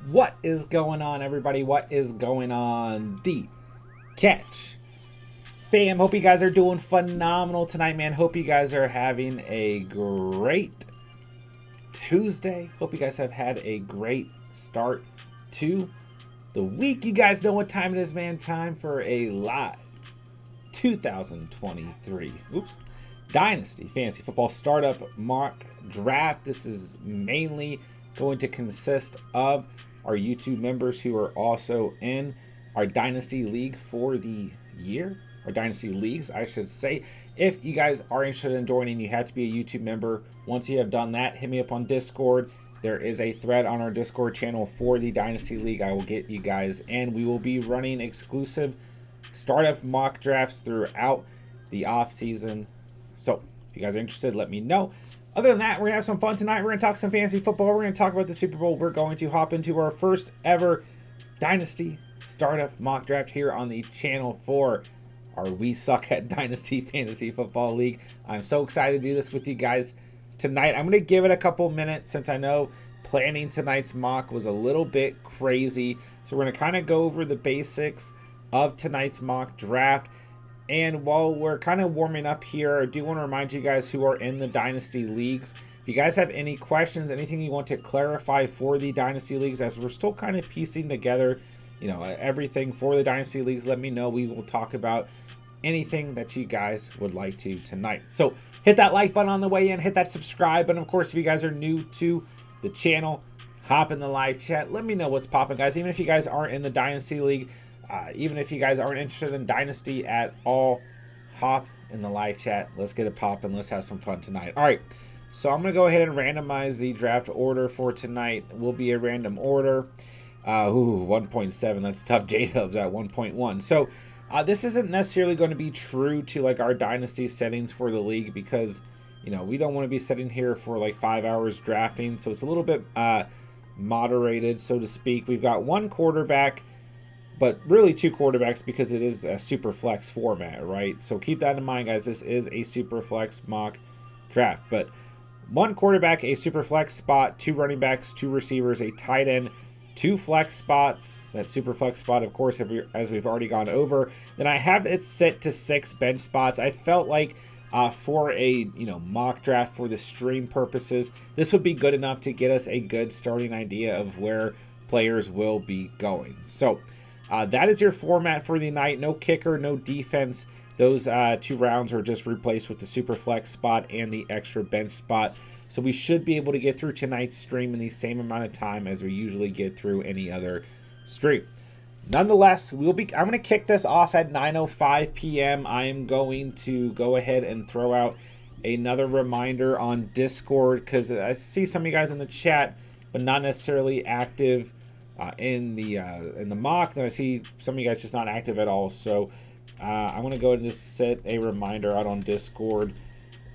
What is going on, everybody? What is going on? The Catch fam, hope you guys are doing phenomenal tonight, man. Hope you guys are having a great Tuesday. Hope you guys have had a great start to the week. You guys know what time it is, man. Time for a live 2023 Dynasty Fantasy Football Startup Mock Draft. This is mainly going to consist of our YouTube members who are also in our Dynasty League for the year, or Dynasty Leagues, I should say. If you guys are interested in joining, you have to be a YouTube member. Once you have done that, hit me up on Discord. There is a thread on our Discord channel for the Dynasty League. I will get you guys in. We will be running exclusive startup mock drafts throughout the off season. So if you guys are interested, let me know. Other than that, we're going to have some fun tonight. We're going to talk some fantasy football. We're going to talk about the Super Bowl. We're going to hop into our first ever Dynasty Startup Mock Draft here on the channel for our We Suck at Dynasty Fantasy Football League. I'm so excited to do this with you guys tonight. I'm going to give it a couple minutes since I know planning tonight's mock was a little bit crazy. So we're going to kind of go over the basics of tonight's mock draft. And while we're kind of warming up here, I do want to remind you guys who are in the Dynasty Leagues, if you guys have any questions, anything you want to clarify for the Dynasty Leagues, as we're still kind of piecing together, you know, everything for the Dynasty Leagues, let me know. We will talk about anything that you guys would like to tonight. So hit that like button on the way in, hit that subscribe button. Of course, if you guys are new to the channel, hop in the live chat. Let me know what's popping, guys. Even if you guys aren't in the Dynasty League, even if you guys aren't interested in Dynasty at all, hop in the live chat. Let's get it popping. Let's have some fun tonight. All right, so I'm going to go ahead and randomize the draft order for tonight. It will be a random order. 1.7. That's tough. J-Dub's at 1.1. So this isn't necessarily going to be true to like our Dynasty settings for the league because, you know, we don't want to be sitting here for like 5 hours drafting. So it's a little bit moderated, so to speak. We've got one quarterback, but really two quarterbacks because it is a super flex format, right? So keep that in mind, guys. This is a super flex mock draft, but one quarterback, a super flex spot, two running backs, two receivers, a tight end, two flex spots. That super flex spot, of course, as we've already gone over. Then I have it set to 6 bench spots. I felt like for a mock draft for the stream purposes, this would be good enough to get us a good starting idea of where players will be going. So that is your format for the night. No kicker, no defense. Those 2 rounds are just replaced with the super flex spot and the extra bench spot. So we should be able to get through tonight's stream in the same amount of time as we usually get through any other stream. Nonetheless, I'm going to kick this off at 9:05 p.m. I am going to go ahead and throw out another reminder on Discord because I see some of you guys in the chat, but not necessarily active in the mock. Then I see some of you guys just not active at all. So I'm going to go ahead and just set a reminder out on Discord.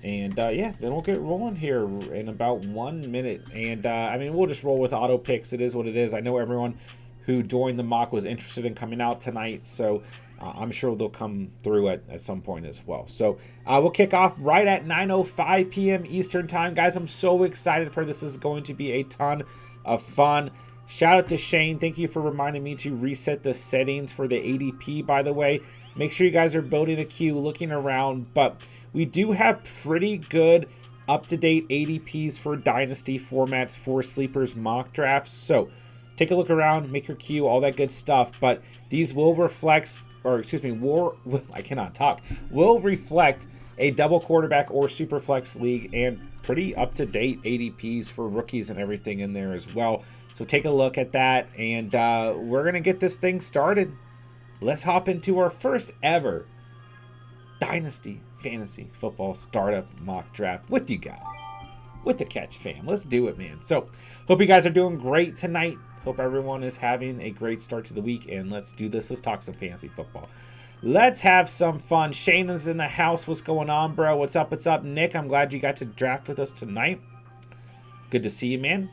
And yeah, then we'll get rolling here in about 1 minute. And I mean, we'll just roll with auto picks. It is what it is. I know everyone who joined the mock was interested in coming out tonight, so I'm sure they'll come through at some point as well. So we'll kick off right at 9:05 p.m. Eastern time. Guys, I'm so excited for this. This is going to be a ton of fun. Shout out to Shane. Thank you for reminding me to reset the settings for the ADP, by the way. Make sure you guys are building a queue, looking around, but we do have pretty good up-to-date ADPs for Dynasty formats for Sleepers mock drafts. So take a look around, make your queue, all that good stuff. But these will reflect, or excuse me, will reflect a double quarterback or super flex league and pretty up-to-date ADPs for rookies and everything in there as well. So take a look at that, and we're going to get this thing started. Let's hop into our first ever Dynasty Fantasy Football Startup Mock Draft with you guys, with the Catch fam. Let's do it, man. So hope you guys are doing great tonight. Hope everyone is having a great start to the week, and let's do this. Let's talk some fantasy football. Let's have some fun. Shane is in the house. What's going on, bro? What's up? What's up, Nick? I'm glad you got to draft with us tonight. Good to see you, man.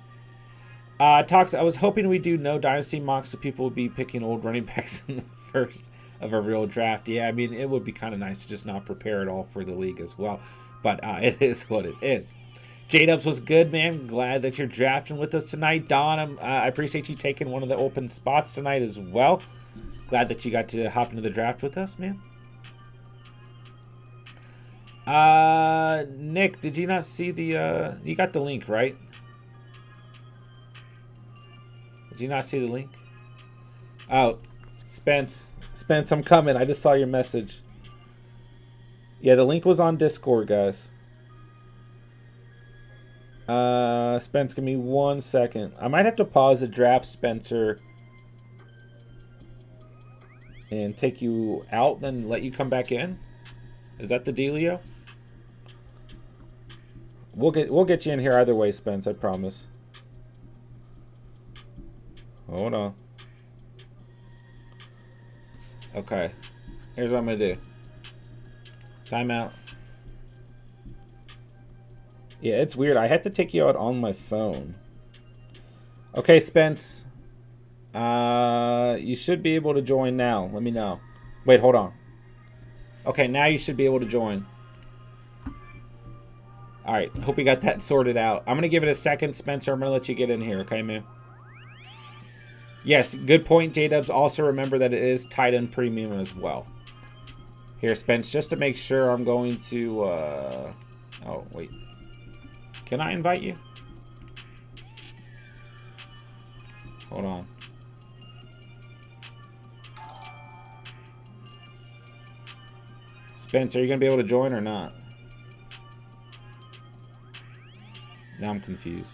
Talks. I was hoping we do no dynasty mocks so people would be picking old running backs in the first of a real draft. Yeah, I mean, it would be kind of nice to just not prepare at all for the league as well. But it is what it is. J-Dubs was good, man. Glad that you're drafting with us tonight. Don, I appreciate you taking one of the open spots tonight as well. Glad that you got to hop into the draft with us, man. Nick, did you not see the, you got the link, right? Did you not see the link? Oh, Spence, I'm coming. I just saw your message. Yeah, the link was on Discord, guys. Spence, give me 1 second. I might have to pause the draft, Spencer, and take you out, then let you come back in. Is that the dealio? We'll get you in here either way, Spence. I promise. Hold on. Okay. Here's what I'm gonna do. Timeout. Yeah, it's weird. I had to take you out on my phone. Okay, Spence. You should be able to join now. Let me know. Wait, hold on. Okay, now you should be able to join. Alright, hope you got that sorted out. I'm going to give it a second, Spencer. I'm going to let you get in here, okay, man? Yes, good point, J-Dubs. Also remember that it is tight end premium as well. Here, Spence, just to make sure, I'm going to... Oh, wait. Can I invite you? Hold on. Spence, are you going to be able to join or not? Now I'm confused.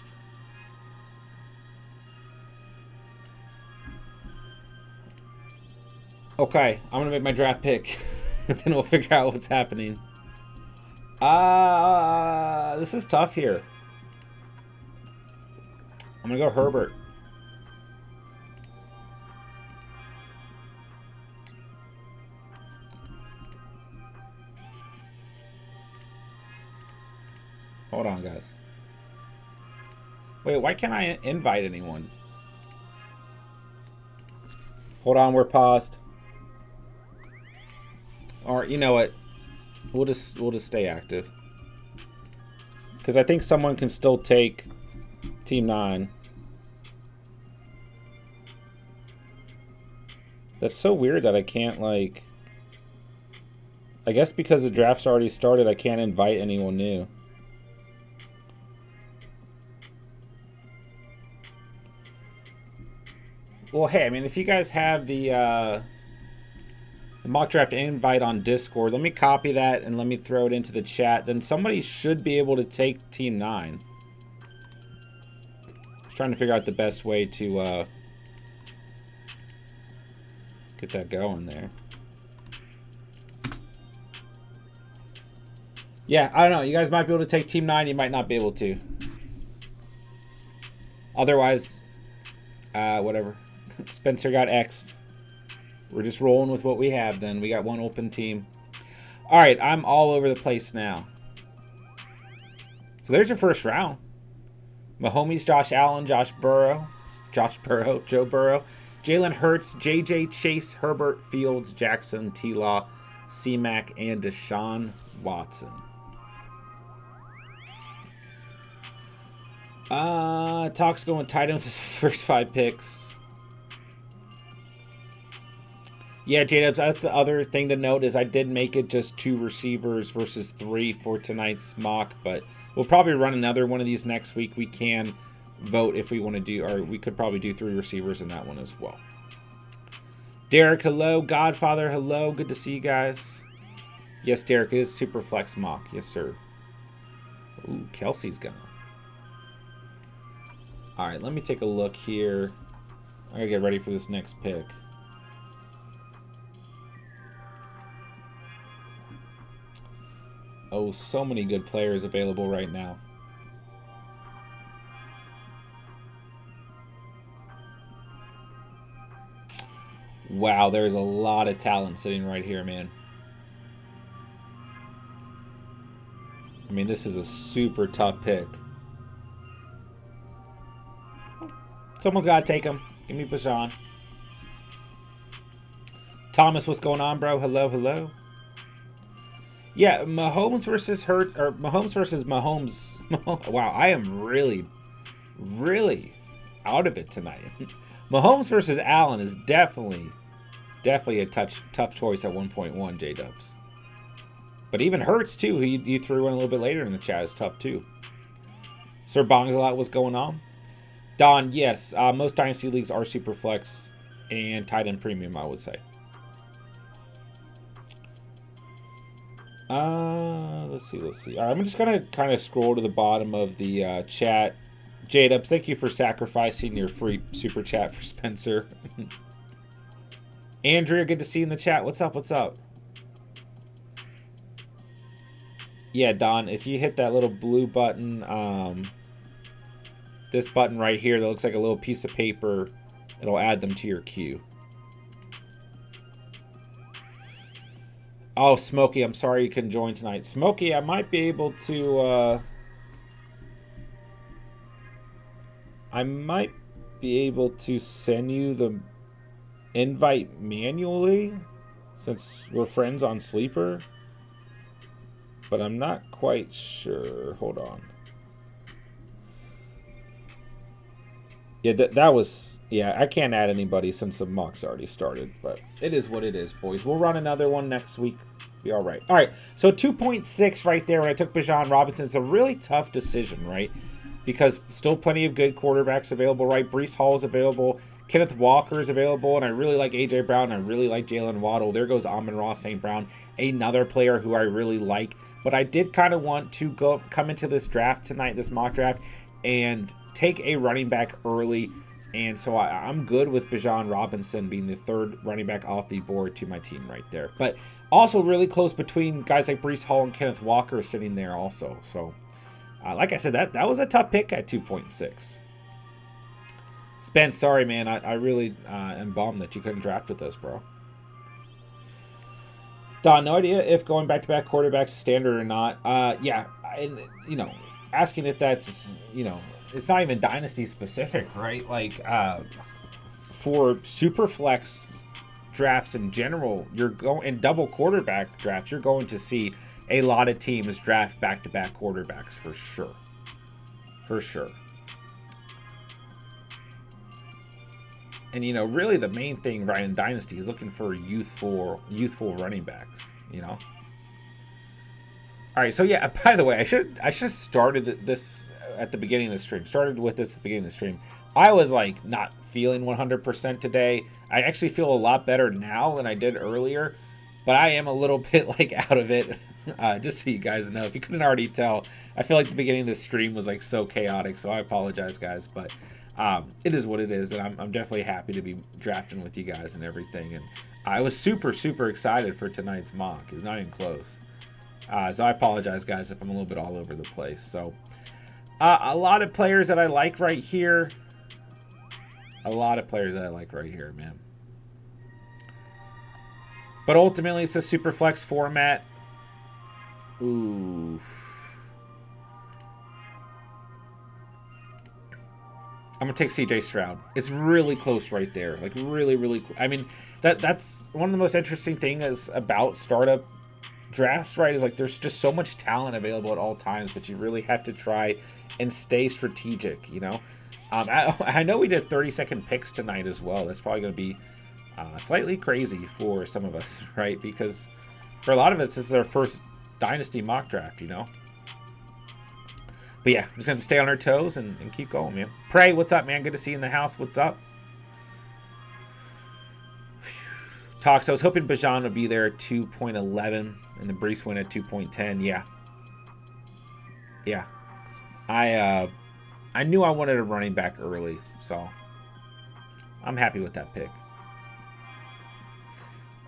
Okay, I'm going to make my draft pick. Then we'll figure out what's happening. This is tough here. I'm going to go Herbert. Hold on, guys. Wait, why can't I invite anyone? Hold on, we're paused. Or you know what? We'll just stay active. Because I think someone can still take Team 9. That's so weird that I can't, like... I guess because the draft's already started, I can't invite anyone new. Well, hey, I mean, if you guys have the mock draft invite on Discord, let me copy that and let me throw it into the chat. Then somebody should be able to take Team 9. I was trying to figure out the best way to get that going there. Yeah, I don't know. You guys might be able to take Team 9. You might not be able to. Otherwise, whatever. Spencer got X'd. We're just rolling with what we have then. We got one open team. All right, I'm all over the place now. So there's your first round. Mahomes, Josh Allen, Joe Burrow, Jalen Hurts, JJ, Chase, Herbert, Fields, Jackson, T-Law, C-Mac, and Deshaun Watson. Talk's going tight end with his first 5 picks. Yeah, J-Dubs, that's the other thing to note is I did make it just 2 receivers versus 3 for tonight's mock, but we'll probably run another one of these next week. We can vote if we want to do, or we could probably do 3 receivers in that one as well. Derek, hello. Godfather, hello. Good to see you guys. Yes, Derek, it is super flex mock. Yes, sir. Ooh, Kelsey's gone. All right, let me take a look here. I gotta get ready for this next pick. Oh, so many good players available right now. Wow, there's a lot of talent sitting right here, man. I mean, this is a super tough pick. Someone's got to take him. Give me Bashan. Thomas, what's going on, bro? Hello, hello. Yeah, Mahomes versus Hurt, or Mahomes versus Mahomes. Wow, I am really, really out of it tonight. Mahomes versus Allen is definitely a tough choice at 1.1, J-Dubs. But even Hurts, too, who you threw in a little bit later in the chat, is tough, too. Sir Bongsalot, what's going on? Don, yes, most Dynasty leagues are Superflex and tight end premium, I would say. Let's see. All right, I'm just gonna kind of scroll to the bottom of the chat. J-Dubs, thank you for sacrificing your free super chat for Spencer. Andrea, good to see you in the chat. What's up? What's up? Yeah, Don, if you hit that little blue button, this button right here that looks like a little piece of paper, it'll add them to your queue. Oh, Smokey, I'm sorry you couldn't join tonight. Smokey, I might be able to, send you the invite manually since we're friends on Sleeper. But I'm not quite sure. Hold on. Yeah, that was... Yeah, I can't add anybody since the mock's already started. But it is what it is, boys. We'll run another one next week. Be all right. All right, so 2.6 right there when I took Bijan Robinson. It's a really tough decision, right? Because still plenty of good quarterbacks available, right? Breece Hall is available. Kenneth Walker is available, and I really like A.J. Brown. I really like Jalen Waddle. There goes Amon-Ra St. Brown, another player who I really like. But I did kind of want to come into this draft tonight, this mock draft, and take a running back early. And so I'm good with Bijan Robinson being the third running back off the board to my team right there. But also really close between guys like Breece Hall and Kenneth Walker sitting there also. So, like I said, that was a tough pick at 2.6. Spence, sorry, man. I really am bummed that you couldn't draft with us, bro. Don, no idea if going back-to-back quarterbacks is standard or not. Yeah, and, asking if that's, it's not even Dynasty specific, right? Like, for Superflex drafts in general, in double quarterback drafts, you're going to see a lot of teams draft back-to-back quarterbacks for sure. For sure. And, really the main thing, right, in Dynasty is looking for youthful running backs, All right, so yeah, by the way, I should have started this at the beginning of the stream. I was, like, not feeling 100% today. I actually feel a lot better now than I did earlier, but I am a little bit, like, out of it. Just so you guys know, if you couldn't already tell, I feel like the beginning of the stream was, like, so chaotic, so I apologize, guys, but... it is what it is, and I'm definitely happy to be drafting with you guys and everything. And I was super, super excited for tonight's mock. It's not even close. So I apologize, guys, if I'm a little bit all over the place. So a lot of players that I like right here. Man. But ultimately, it's a super flex format. Ooh. I'm going to take CJ Stroud. It's really close right there. Like, really, really close. I mean, that's one of the most interesting things about startup drafts, right? Is like there's just so much talent available at all times, but you really have to try and stay strategic, I know we did 30-second picks tonight as well. That's probably going to be slightly crazy for some of us, right? Because for a lot of us, this is our first Dynasty mock draft, But yeah, just going to stay on our toes and keep going, man. Pray, what's up, man? Good to see you in the house. What's up? Talks, I was hoping Bijan would be there at 2.11 and the Breece went at 2.10. Yeah. I knew I wanted a running back early, so I'm happy with that pick.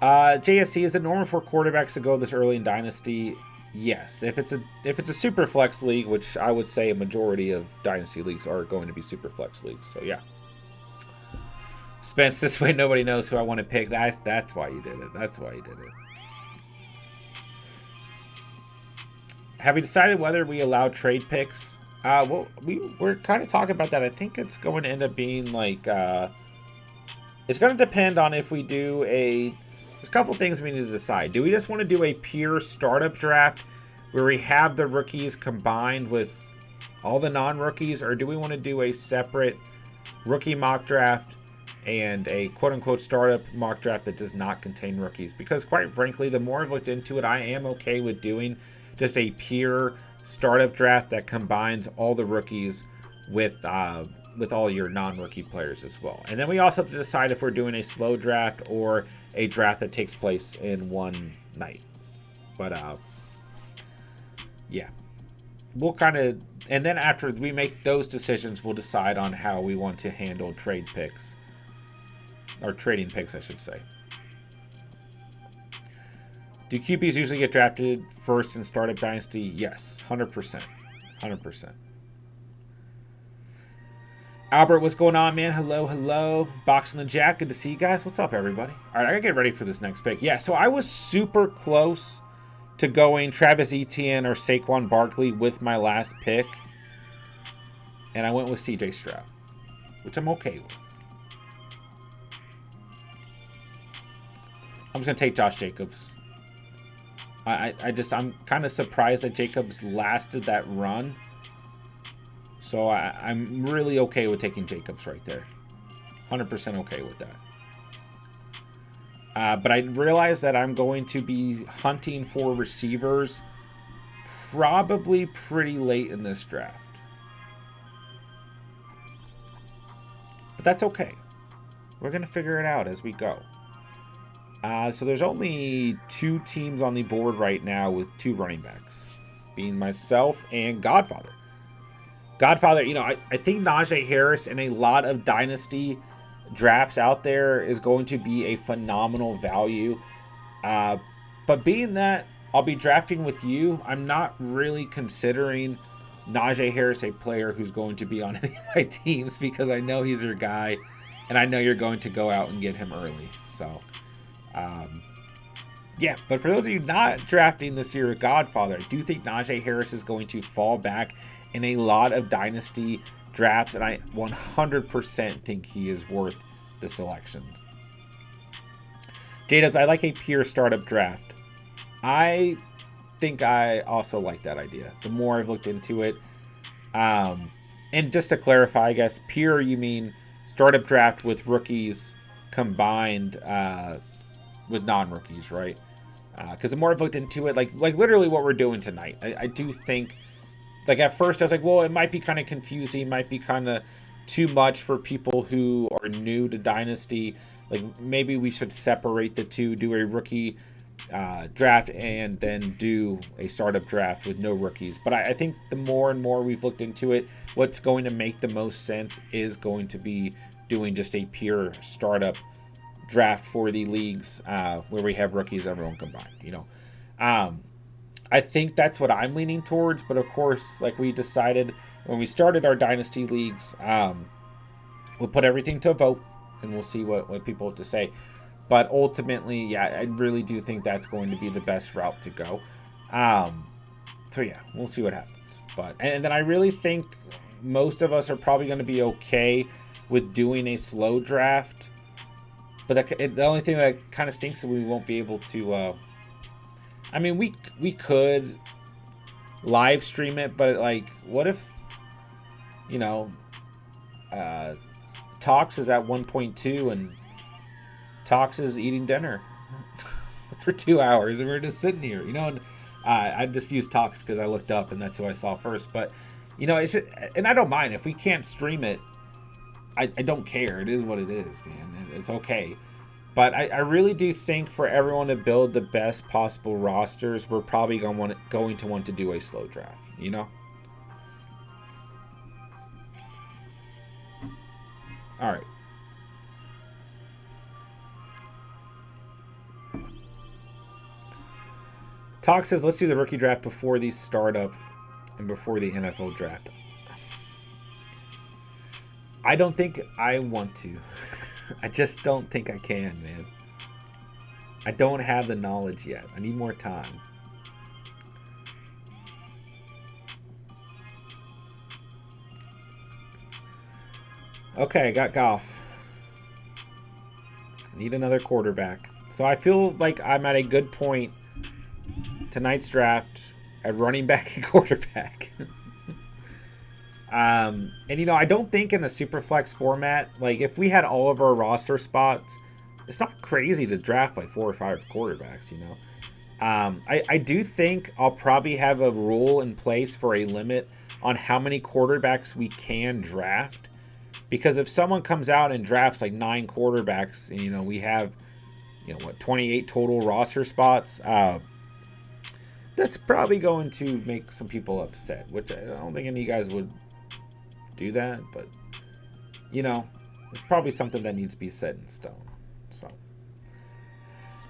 JSC, is it normal for quarterbacks to go this early in Dynasty? Yes, if it's a super flex league, which I would say a majority of Dynasty leagues are going to be super flex leagues. So yeah. Spence, this way nobody knows who I want to pick. That's why you did it. Have you decided whether we allow trade picks? Well, we're kind of talking about that. I think it's going to end up being like it's going to depend on if we do a There's a couple things we need to decide. Do we just want to do a pure startup draft where we have the rookies combined with all the non-rookies, or do we want to do a separate rookie mock draft and a quote-unquote startup mock draft that does not contain rookies? Because quite frankly, the more I've looked into it, I am okay with doing just a pure startup draft that combines all the rookies with all your non-rookie players as well. And then we also have to decide if we're doing a slow draft or a draft that takes place in one night. But yeah, we'll kind of, and then after we make those decisions, we'll decide on how we want to handle trade picks, or trading picks, I should say. Do QBs usually get drafted first in startup dynasty? Yes, 100%. 100%. Albert, what's going on, man? Hello, hello. Boxing the Jack, good to see you guys. What's up, everybody? All right, I gotta get ready for this next pick. Yeah, so I was super close to going Travis Etienne or Saquon Barkley with my last pick, and I went with CJ Stroud, which I'm okay with. I'm just gonna take Josh Jacobs. I'm kind of surprised that Jacobs lasted that run. So I'm really okay with taking Jacobs right there. 100% okay with that. But I realize that I'm going to be hunting for receivers probably pretty late in this draft. But that's okay. We're going to figure it out as we go. So there's only 2 teams on the board right now with 2 running backs, being myself and Godfather. Godfather, you know, I think Najee Harris in a lot of dynasty drafts out there is going to be a phenomenal value. But being that I'll be drafting with you, I'm not really considering Najee Harris a player who's going to be on any of my teams, because I know he's your guy, and I know you're going to go out and get him early. So, yeah. But for those of you not drafting this year with Godfather, I do think Najee Harris is going to fall back in a lot of dynasty drafts, and I 100% think he is worth the selection. J-Dubs, I like a pure startup draft. I think I also like that idea. The more I've looked into it, and just to clarify, I guess pure, you mean startup draft with rookies combined with non-rookies, right? Because the more I've looked into it, like literally what we're doing tonight, I do think. Like at first I was like, well, it might be kind of confusing, might be kind of too much for people who are new to Dynasty. Like maybe we should separate the two, do a rookie draft and then do a startup draft with no rookies. But I think the more and more we've looked into it, what's going to make the most sense is going to be doing just a pure startup draft for the leagues where we have rookies, everyone combined, you know. I think that's what I'm leaning towards, but of course, like we decided when we started our Dynasty leagues, we'll put everything to a vote, and we'll see what people have to say. But ultimately, yeah, I really do think that's going to be the best route to go. So yeah, we'll see what happens. And then I really think most of us are probably going to be okay with doing a slow draft. But the only thing that kind of stinks is we won't be able to... I mean, we could live stream it, but like, what if, you know, Tox is at 1.2 and Tox is eating dinner for 2 hours and we're just sitting here, you know, and I just used Tox because I looked up and that's who I saw first. But, you know, and I don't mind if we can't stream it. I don't care. It is what it is, man. It's okay. But I really do think for everyone to build the best possible rosters, we're probably going to want to do a slow draft, you know? All right. Talk says, let's do the rookie draft before the startup and before the NFL draft. I don't think I want to. I just don't think I can, man. I don't have the knowledge yet. I need more time. Okay, I got Goff. I need another quarterback. So I feel like I'm at a good point tonight's draft at running back and quarterback. And, you know, I don't think in the Superflex format, like, if we had all of our roster spots, it's not crazy to draft, like, 4 or 5 quarterbacks, you know. I do think I'll probably have a rule in place for a limit on how many quarterbacks we can draft. Because if someone comes out and drafts, like, 9 quarterbacks, and, you know, we have, you know, what, 28 total roster spots, that's probably going to make some people upset, which I don't think any of you guys would do that, but you know, it's probably something that needs to be set in stone. So,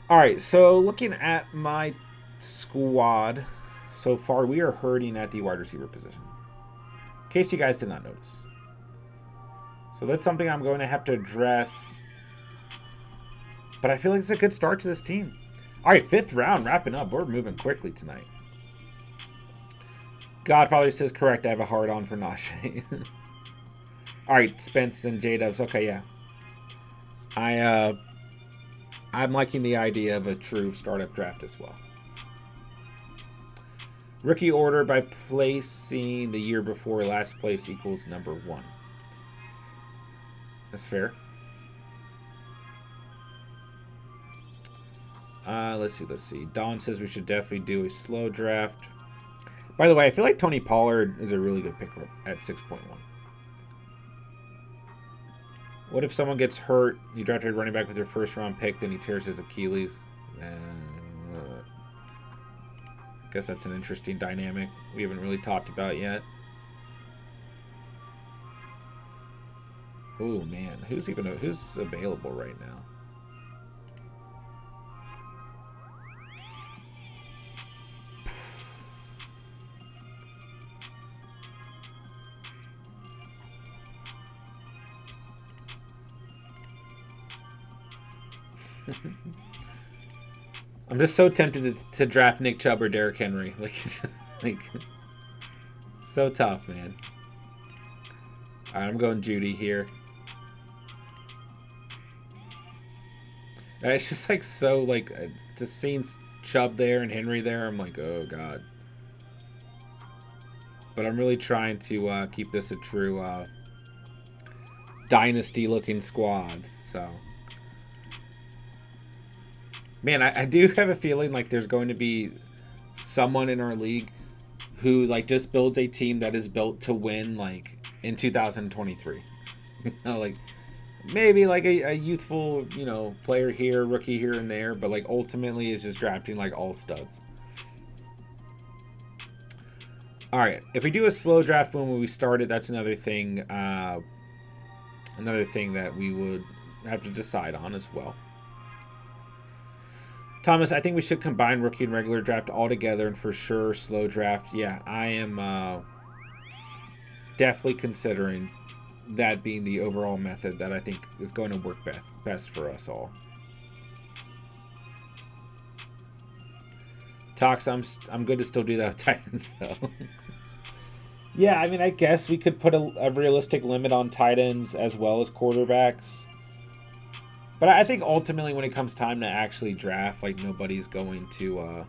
all right, so looking at my squad so far, we are hurting at the wide receiver position, in case you guys did not notice. So that's something I'm going to have to address, but I feel like it's a good start to this team. All right, 5th round wrapping up. We're moving quickly tonight. Godfather says correct. I have a hard on for Najee. All right, Spence and J-Dubs. Okay, yeah. I'm liking the idea of a true startup draft as well. Rookie order by placing the year before last place equals number 1. That's fair. Let's see. Don says we should definitely do a slow draft. By the way, I feel like Tony Pollard is a really good pick at 6.1. What if someone gets hurt? You drafted a running back with your 1st round pick, then he tears his Achilles. I guess that's an interesting dynamic we haven't really talked about yet. Oh man, who's available right now? I'm just so tempted to draft Nick Chubb or Derrick Henry. Like, so tough, man. All right, I'm going Judy here. It's just like so, like, just seeing Chubb there and Henry there, I'm like, oh god. But I'm really trying to keep this a true Dynasty-looking squad, so. Man, I do have a feeling like there's going to be someone in our league who like just builds a team that is built to win like in 2023. You know, like maybe like a youthful, you know, player here, rookie here and there, but like ultimately is just drafting like all studs. All right, if we do a slow draft when we started, that's another thing. Another thing that we would have to decide on as well. Thomas, I think we should combine rookie and regular draft all together, and for sure slow draft. Yeah, I am definitely considering that being the overall method that I think is going to work best for us all. Tox, I'm good to still do that with Titans though. Yeah, I mean, I guess we could put a realistic limit on tight ends as well as quarterbacks. But I think ultimately when it comes time to actually draft, like nobody's going to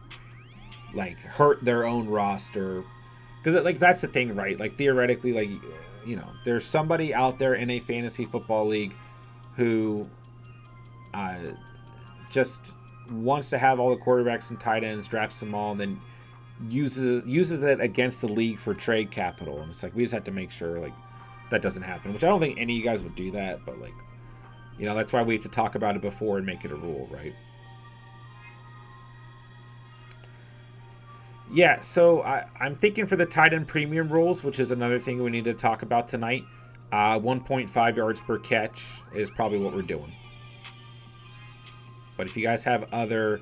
like hurt their own roster. Because like that's the thing, right? Like theoretically, like, you know, there's somebody out there in a fantasy football league who just wants to have all the quarterbacks and tight ends, drafts them all, and then uses it against the league for trade capital. And it's like we just have to make sure like that doesn't happen, which I don't think any of you guys would do that, but like, you know, that's why we have to talk about it before and make it a rule, right? Yeah, so I'm thinking for the tight end premium rules, which is another thing we need to talk about tonight, 1.5 yards per catch is probably what we're doing. But if you guys have other,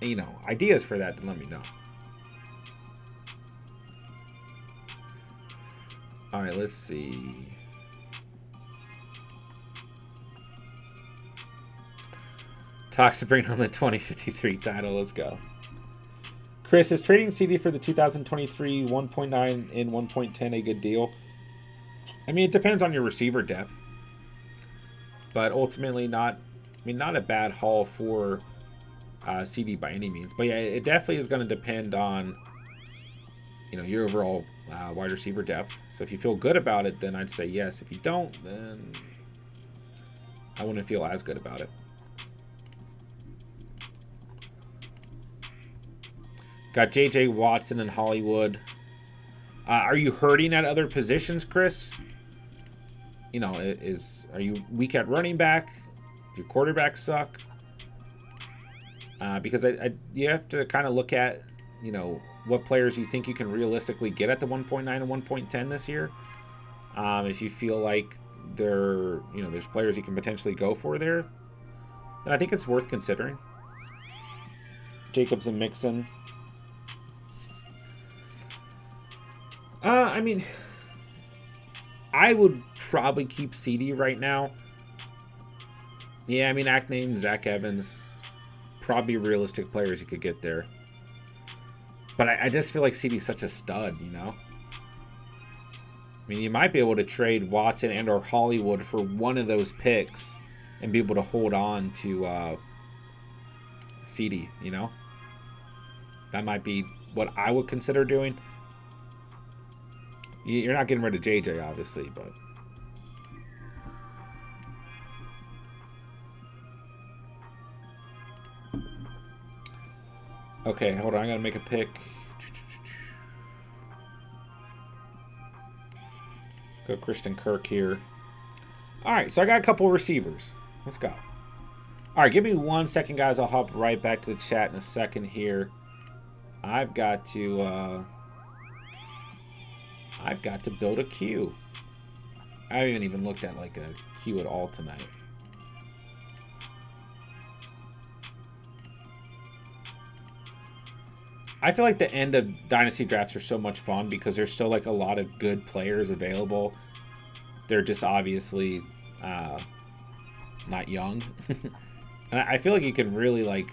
you know, ideas for that, then let me know. All right, let's see. Talks to bring home the 2053 title. Let's go. Chris, is trading CD for the 2023 1.9 and 1.10 a good deal? I mean, it depends on your receiver depth, but ultimately not I mean, not a bad haul for CD by any means. But yeah, it definitely is going to depend on, you know, your overall wide receiver depth. So if you feel good about it, then I'd say yes. If you don't, then I wouldn't feel as good about it. Got J.J. Watson in Hollywood. Are you hurting at other positions, Chris? You know, are you weak at running back? Do your quarterbacks suck? Because you have to kind of look at, you know, what players you think you can realistically get at the 1.9 and 1.10 this year. If you feel like there's players you can potentially go for there, then I think it's worth considering. Jacobs and Mixon. I mean, I would probably keep CD right now. Yeah, I mean, Acne and Zach Evans, probably realistic players you could get there. But I just feel like CD's such a stud, you know? I mean, you might be able to trade Watson and or Hollywood for one of those picks and be able to hold on to CD, you know? That might be what I would consider doing. You're not getting rid of JJ, obviously, but... Okay, hold on. I gotta make a pick. Go Christian Kirk here. All right, so I got a couple receivers. Let's go. All right, give me 1 second, guys. I'll hop right back to the chat in a second here. I've got to build a queue. I haven't even looked at like a queue at all tonight. I feel like the end of Dynasty drafts are so much fun because there's still like a lot of good players available. They're just obviously not young. And I feel like you can really, like,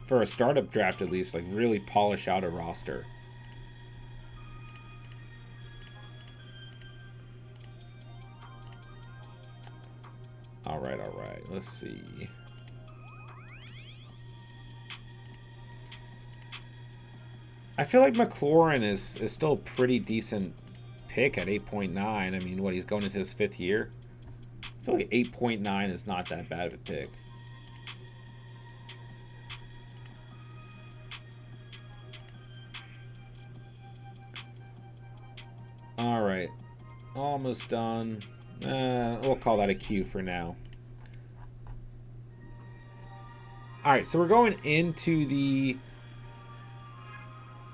for a startup draft at least, like really polish out a roster. All right. Let's see. I feel like McLaurin is still a pretty decent pick at 8.9. I mean, what, he's going into his 5th year? I feel like 8.9 is not that bad of a pick. All right. Almost done. We'll call that a Q for now. All right, so we're going into the...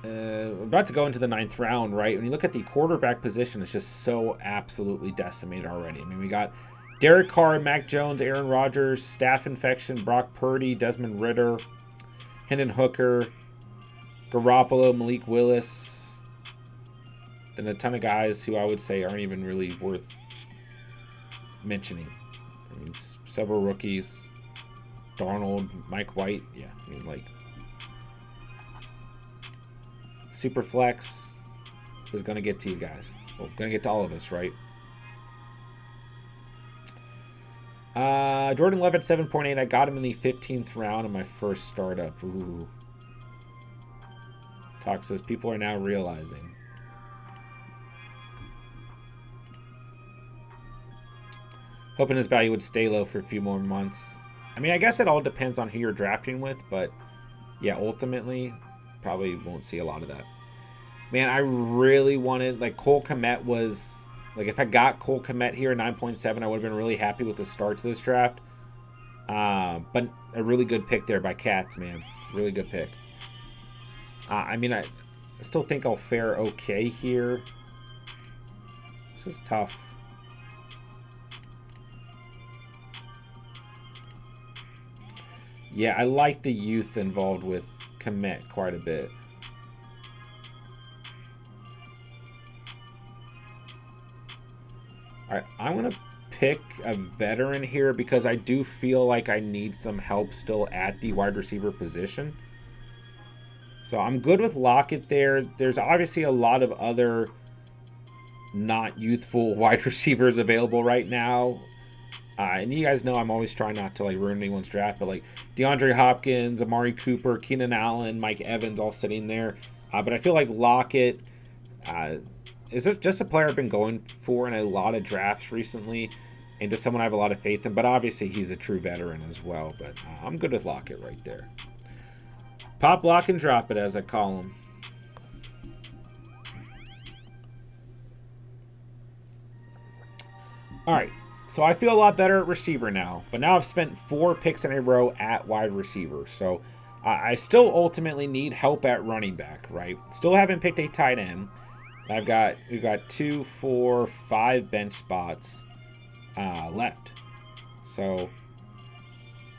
we're about to go into the 9th round, right? When you look at the quarterback position, it's just so absolutely decimated already. I mean, we got Derek Carr, Mac Jones, Aaron Rodgers, staph infection, Brock Purdy, Desmond Ridder, Hendon Hooker, Garoppolo, Malik Willis, then a ton of guys who I would say aren't even really worth mentioning. I mean, several rookies, Darnold, Mike White. Yeah, I mean, like, Superflex is going to get to you guys. Well, going to get to all of us, right? Jordan Love at 7.8. I got him in the 15th round in my first startup. Ooh. Talk says people are now realizing. Hoping his value would stay low for a few more months. I mean, I guess it all depends on who you're drafting with, but yeah, ultimately, probably won't see a lot of that. Man, I really wanted, like, Cole Kmet was, like, if I got Cole Kmet here at 9.7, I would have been really happy with the start to this draft. But a really good pick there by Cats, man. Really good pick. I mean, I still think I'll fare okay here. This is tough. Yeah, I like the youth involved with Kmet quite a bit. All right, I'm going to pick a veteran here because I do feel like I need some help still at the wide receiver position. So I'm good with Lockett there. There's obviously a lot of other not youthful wide receivers available right now. And you guys know I'm always trying not to like ruin anyone's draft, but like DeAndre Hopkins, Amari Cooper, Keenan Allen, Mike Evans all sitting there. But I feel like Lockett is just a player I've been going for in a lot of drafts recently, and just someone I have a lot of faith in. But obviously he's a true veteran as well. But I'm good with Lockett right there. Pop, lock, and drop it, as I call him. All right. So I feel a lot better at receiver now, but now I've spent 4 picks in a row at wide receiver. So I still ultimately need help at running back, right? Still haven't picked a tight end. We've got 2, 4, 5 bench spots left. So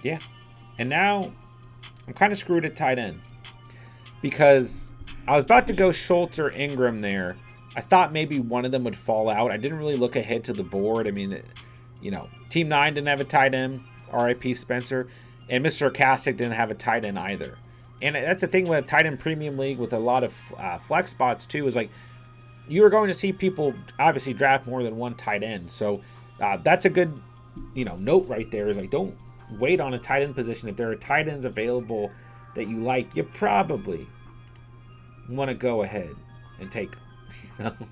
yeah, and now I'm kind of screwed at tight end because I was about to go Schultz or Ingram there. I thought maybe one of them would fall out. I didn't really look ahead to the board. I mean, you know, Team 9 didn't have a tight end, RIP Spencer, and Mr. Kasich didn't have a tight end either. And that's the thing with a tight end premium league with a lot of flex spots too, is like you are going to see people obviously draft more than one tight end. So that's a good, you know, note right there is like don't wait on a tight end position. If there are tight ends available that you like, you probably want to go ahead and take them.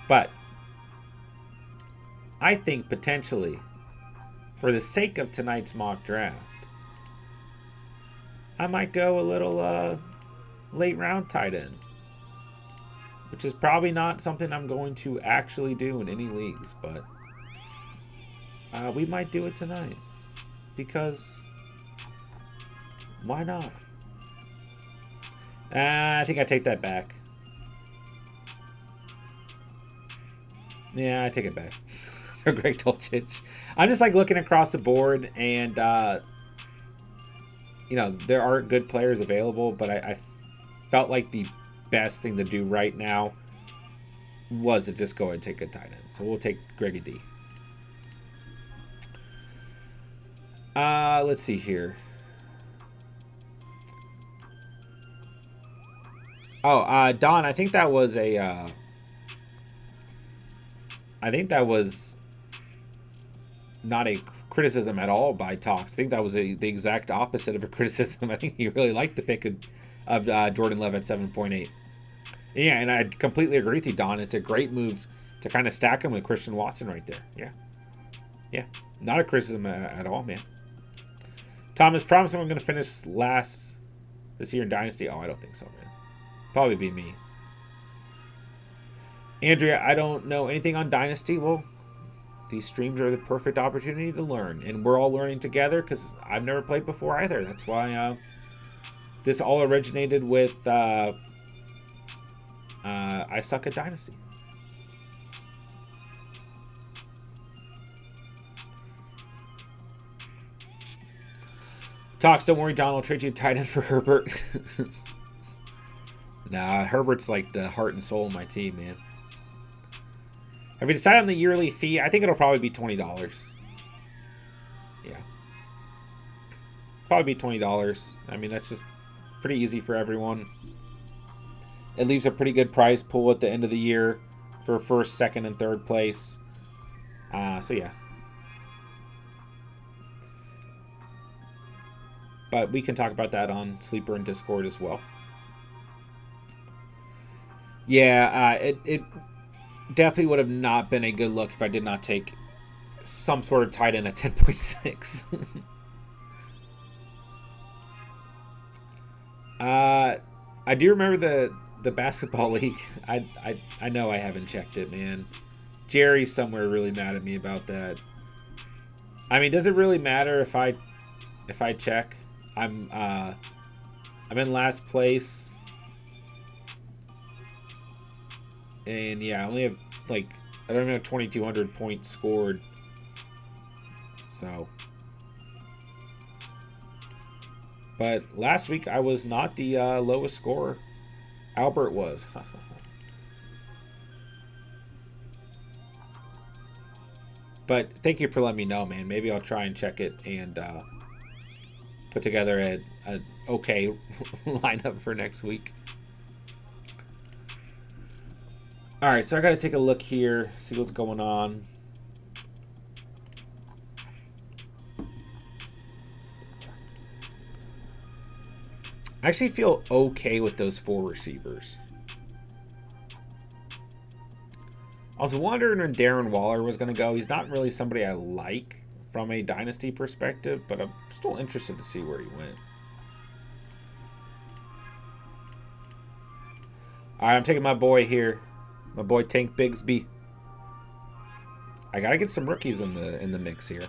But I think potentially, for the sake of tonight's mock draft, I might go a little late round tight end, which is probably not something I'm going to actually do in any leagues, but we might do it tonight because why not? I think I take that back. Yeah, I take it back. Greg Dulcich. I'm just like looking across the board, and you know, there are good players available, but I felt like the best thing to do right now was to just go and take a tight end. So we'll take Greggy D. Let's see here. Oh, Don, I think that was a I think that was not a criticism at all by Talks. I think that was the exact opposite of a criticism. I think he really liked the pick of Jordan Love at 7.8. Yeah, and I completely agree with you, Don. It's a great move to kind of stack him with Christian Watson right there. Yeah. Yeah. Not a criticism at all, man. Thomas, promise I'm going to finish last this year in Dynasty. Oh, I don't think so, man. Probably be me. Andrea, I don't know anything on Dynasty. Well, these streams are the perfect opportunity to learn. And we're all learning together because I've never played before either. That's why this all originated with I suck at Dynasty. Talks, don't worry, Don will trade you a tight end for Herbert. Nah, Herbert's like the heart and soul of my team, man. Have you decided on the yearly fee? I think it'll probably be $20. Yeah. Probably be $20. I mean, that's just pretty easy for everyone. It leaves a pretty good prize pool at the end of the year for first, second, and third place. So, yeah. But we can talk about that on Sleeper and Discord as well. Yeah, it definitely would have not been a good look if I did not take some sort of tight end at 10.6. I do remember the basketball league. I know I haven't checked it, man. Jerry's somewhere really mad at me about that. I mean, does it really matter if I check? I'm in last place. And yeah, I only have I don't even have 2,200 points scored. So. But last week I was not the lowest scorer. Albert was. But thank you for letting me know, man. Maybe I'll try and check it and put together an okay lineup for next week. All right, so I got to take a look here, see what's going on. I actually feel okay with those 4 receivers. I was wondering when Darren Waller was going to go. He's not really somebody I like from a Dynasty perspective, but I'm still interested to see where he went. All right, I'm taking my boy here. My boy Tank Bigsby. I got to get some rookies in the mix here.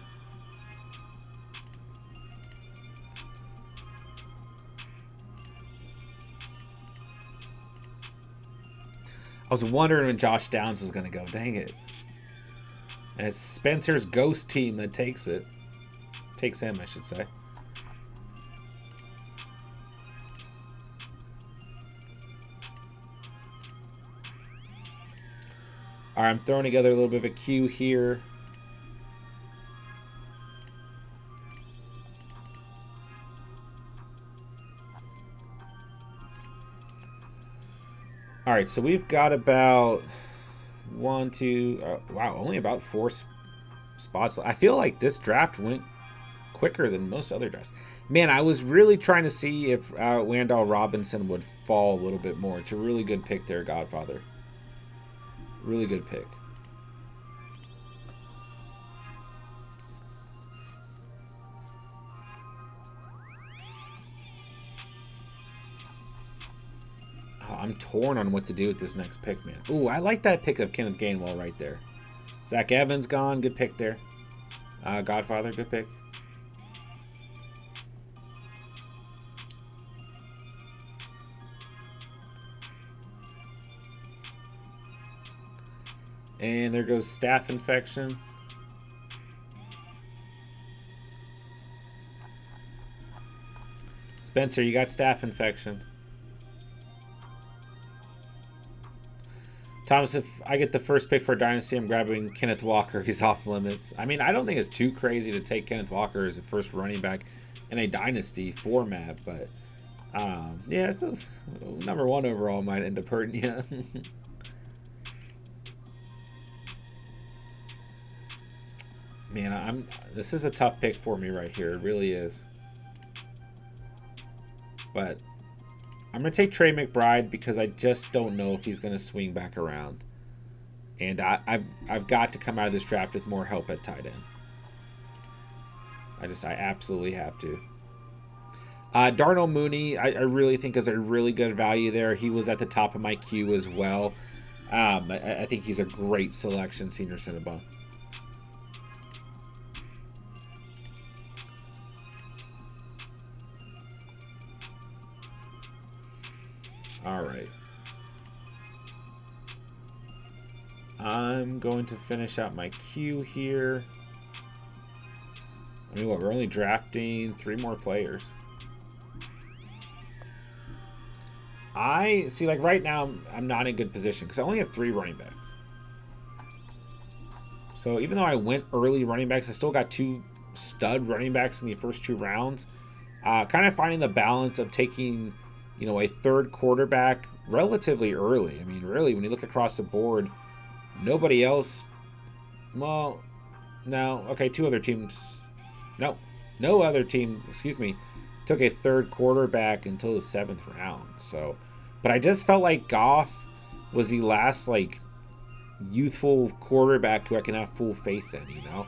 I was wondering when Josh Downs was going to go. Dang it. And it's Spencer's ghost team that takes it. Takes him, I should say. All right, I'm throwing together a little bit of a queue here. All right, so we've got about 1, 2, wow, only about 4 spots. I feel like this draft went quicker than most other drafts. Man, I was really trying to see if Wandale Robinson would fall a little bit more. It's a really good pick there, Godfather. Really good pick. Oh, I'm torn on what to do with this next pick, man. Ooh, I like that pick of Kenneth Gainwell right there. Zach Evans gone. Good pick there. Godfather, good pick. And there goes staph infection. Spencer, you got staph infection. Thomas, if I get the first pick for Dynasty, I'm grabbing Kenneth Walker. He's off limits. I mean, I don't think it's too crazy to take Kenneth Walker as a first running back in a Dynasty format, but yeah, so number 1 overall might end up hurting you. Man, this is a tough pick for me right here. It really is. But I'm going to take Trey McBride because I just don't know if he's going to swing back around. And I've got to come out of this draft with more help at tight end. I absolutely have to. Darnell Mooney, I really think is a really good value there. He was at the top of my queue as well. I think he's a great selection, Senior Cinnabon. All right. I'm going to finish out my queue here. I mean, what? We're only drafting 3 more players. I see, like right now, I'm not in a good position because I only have 3 running backs. So even though I went early running backs, I still got 2 stud running backs in the first 2 rounds. Kind of finding the balance of taking, you know, a 3rd quarterback relatively early. I mean, really, when you look across the board, nobody else. Well, no. Okay, 2 other teams. No other team, excuse me, took a 3rd quarterback until the 7th round. So, but I just felt like Goff was the last, like, youthful quarterback who I can have full faith in, you know?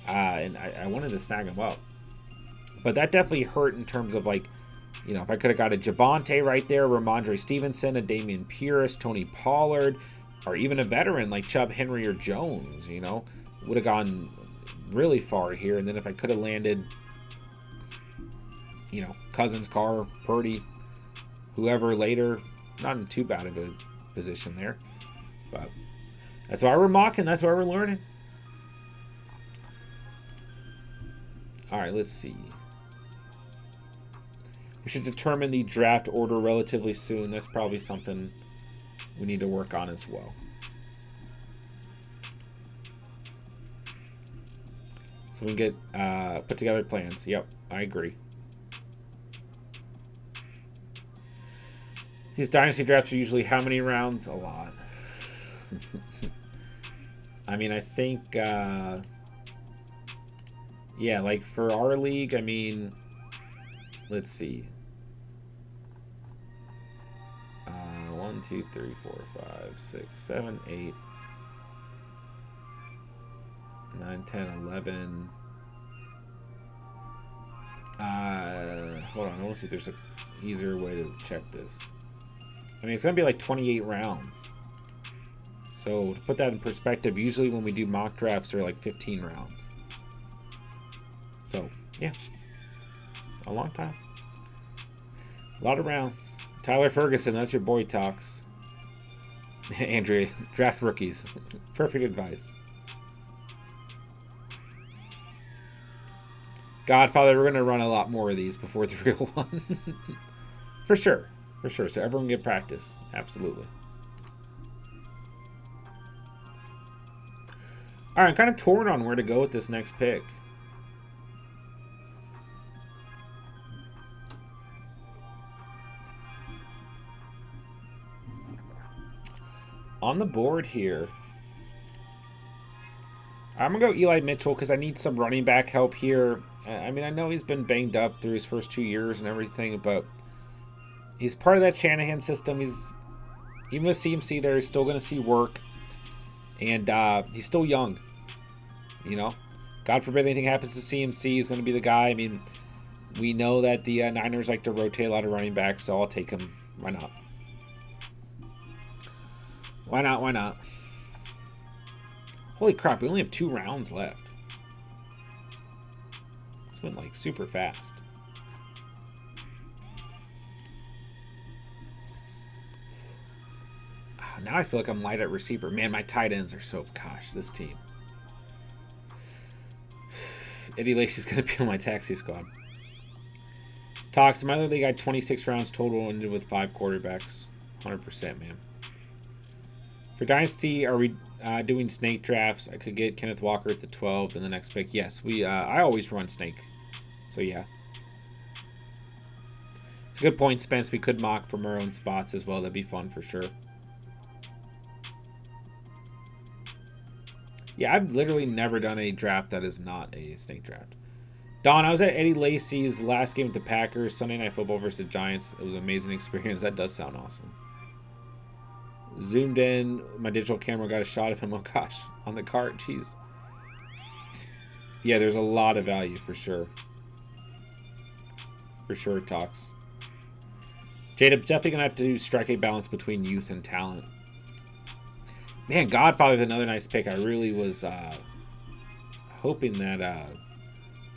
And I wanted to snag him up. But that definitely hurt in terms of, like, you know, if I could have got a Javonte right there, Ramondre Stevenson, a Dameon Pierce, Tony Pollard, or even a veteran like Chubb Henry or Jones, you know, would have gone really far here. And then if I could have landed, you know, Cousins, Carr, Purdy, whoever later, not in too bad of a position there. But that's why we're mocking. That's why we're learning. All right, let's see. We should determine the draft order relatively soon. That's probably something we need to work on as well. So we can get put together plans. Yep, I agree. These dynasty drafts are usually how many rounds? A lot. I mean, I think, yeah, like for our league, I mean, let's see. 2, 3, 4, 5, 6, 7, 8, 9, 10, 11. Hold on. I want to see if there's an easier way to check this. I mean, it's going to be like 28 rounds. So to put that in perspective, usually when we do mock drafts, they're like 15 rounds. So, yeah. A long time. A lot of rounds. Tyler Ferguson, that's your boy talks. Andrea, draft rookies. Perfect advice. Godfather, we're going to run a lot more of these before the real one. For sure. For sure. So everyone get practice. Absolutely. All right, I'm kind of torn on where to go with this next pick. On the board here, I'm going to go Eli Mitchell because I need some running back help here. I mean, I know he's been banged up through his first 2 years and everything, but he's part of that Shanahan system. He's, even with CMC there, he's still going to see work. And he's still young. You know, God forbid anything happens to CMC, he's going to be the guy. I mean, we know that the Niners like to rotate a lot of running backs, so I'll take him. Why not? Why not? Why not? Holy crap, we only have 2 rounds left. This went like super fast. Now I feel like I'm light at receiver. Man, my tight ends are so... Gosh, this team. Eddie Lacy's going to be on my taxi squad. Talks. In my other league, I had 26 rounds total, ended with 5 quarterbacks. 100%, man. For Dynasty, are we doing snake drafts? I could get Kenneth Walker at the 12th and the next pick. Yes, we. I always run snake. So, yeah. It's a good point, Spence. We could mock from our own spots as well. That'd be fun for sure. Yeah, I've literally never done a draft that is not a snake draft. Don, I was at Eddie Lacy's last game with the Packers, Sunday Night Football versus the Giants. It was an amazing experience. That does sound awesome. Zoomed in, my digital camera got a shot of him. Oh gosh, on the cart, jeez. Yeah, there's a lot of value for sure. For sure, it talks. Jadab's definitely gonna have to strike a balance between youth and talent. Man, Godfather's another nice pick. I really was hoping that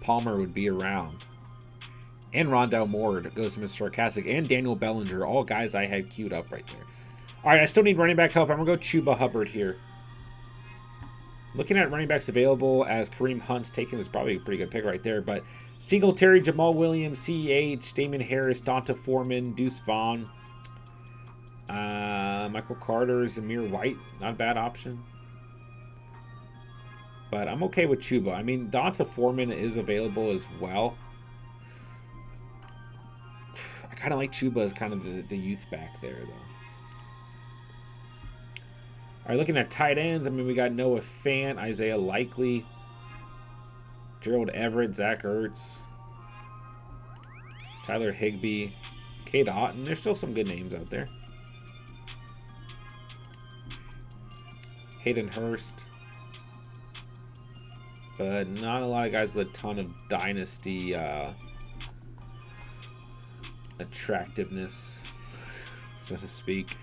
Palmer would be around. And Rondell Moore goes to Mr. Sarcastic. And Daniel Bellinger. All guys I had queued up right there. All right, I still need running back help. I'm going to go Chuba Hubbard here. Looking at running backs available as Kareem Hunt's taken is probably a pretty good pick right there. But Singletary, Jamal Williams, CEH, Damon Harris, Donta Foreman, Deuce Vaughn. Michael Carter, Zamir White, not a bad option. But I'm okay with Chuba. I mean, Donta Foreman is available as well. I kind of like Chuba as kind of the youth back there, though. All right, looking at tight ends, I mean, we got Noah Fant, Isaiah Likely, Gerald Everett, Zach Ertz, Tyler Higbee, Cade Otton. There's still some good names out there. Hayden Hurst. But not a lot of guys with a ton of dynasty attractiveness, so to speak.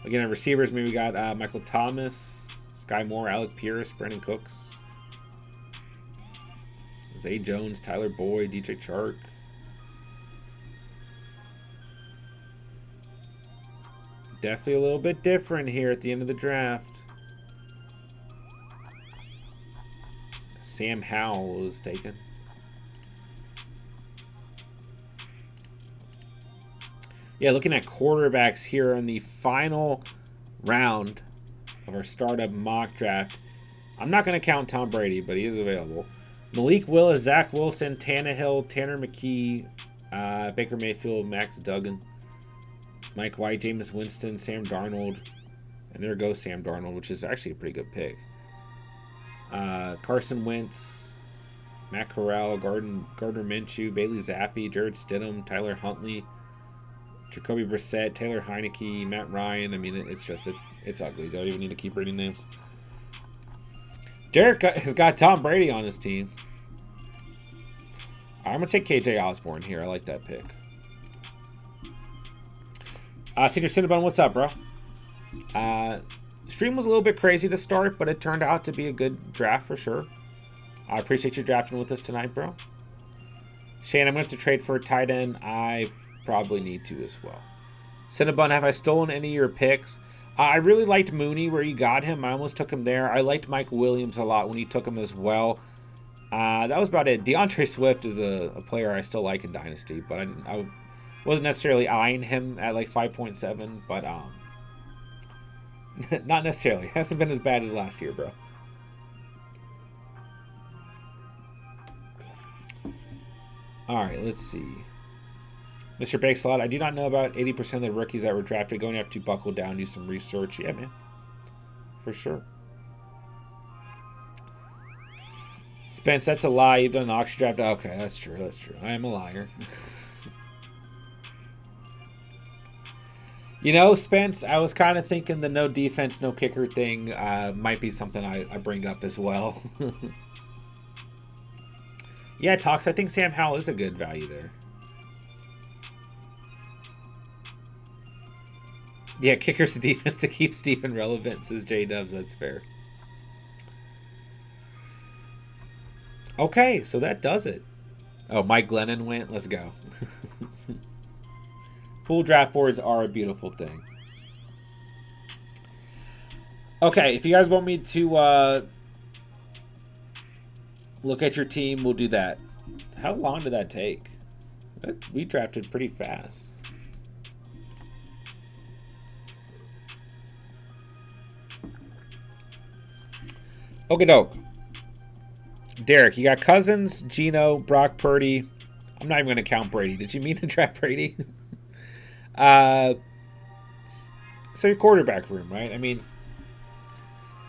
Again, at receivers, maybe we got Michael Thomas, Sky Moore, Alec Pierce, Brandon Cooks, Zay Jones, Tyler Boyd, DJ Chark. Definitely a little bit different here at the end of the draft. Sam Howell was taken. Yeah, looking at quarterbacks here in the final round of our startup mock draft. I'm not going to count Tom Brady, but he is available. Malik Willis, Zach Wilson, Tannehill, Tanner McKee, Baker Mayfield, Max Duggan, Mike White, Jameis Winston, Sam Darnold. And there goes Sam Darnold, which is actually a pretty good pick. Carson Wentz, Matt Corral, Gardner Minshew, Bailey Zappi, Jared Stidham, Tyler Huntley, Jacoby Brissett, Taylor Heineke, Matt Ryan. I mean, it's ugly. Don't even need to keep reading names. Derek has got Tom Brady on his team. I'm going to take KJ Osborne here. I like that pick. Senior Cinnabon, what's up, bro? Stream was a little bit crazy to start, but it turned out to be a good draft for sure. I appreciate you drafting with us tonight, bro. Shane, I'm going to have to trade for a tight end. I probably need to as well. Cinnabon, have I stolen any of your picks? I really liked Mooney where you got him. I almost took him there. I liked Mike Williams a lot when you took him as well. That was about it. DeAndre Swift is a player I still like in Dynasty, but I wasn't necessarily eyeing him at like 5.7, but not necessarily. Hasn't been as bad as last year, bro. All right, let's see. Mr. Bakeslot, I do not know about 80% of the rookies that were drafted. Going to have to buckle down, do some research. Yeah, man. For sure. Spence, that's a lie. You've done an auction draft. Okay, that's true. That's true. I am a liar. You know, Spence, I was kind of thinking the no defense, no kicker thing might be something I bring up as well. Yeah, Tox, I think Sam Howell is a good value there. Yeah, kicker's the defense that keeps Stephen relevant, says J-Dubs. That's fair. Okay, so that does it. Oh, Mike Glennon went. Let's go. Full draft boards are a beautiful thing. Okay, if you guys want me to look at your team, we'll do that. How long did that take? We drafted pretty fast. Okie doke. Derek, you got Cousins, Geno, Brock Purdy. I'm not even going to count Brady. Did you mean to draft Brady? So your quarterback room, right? I mean,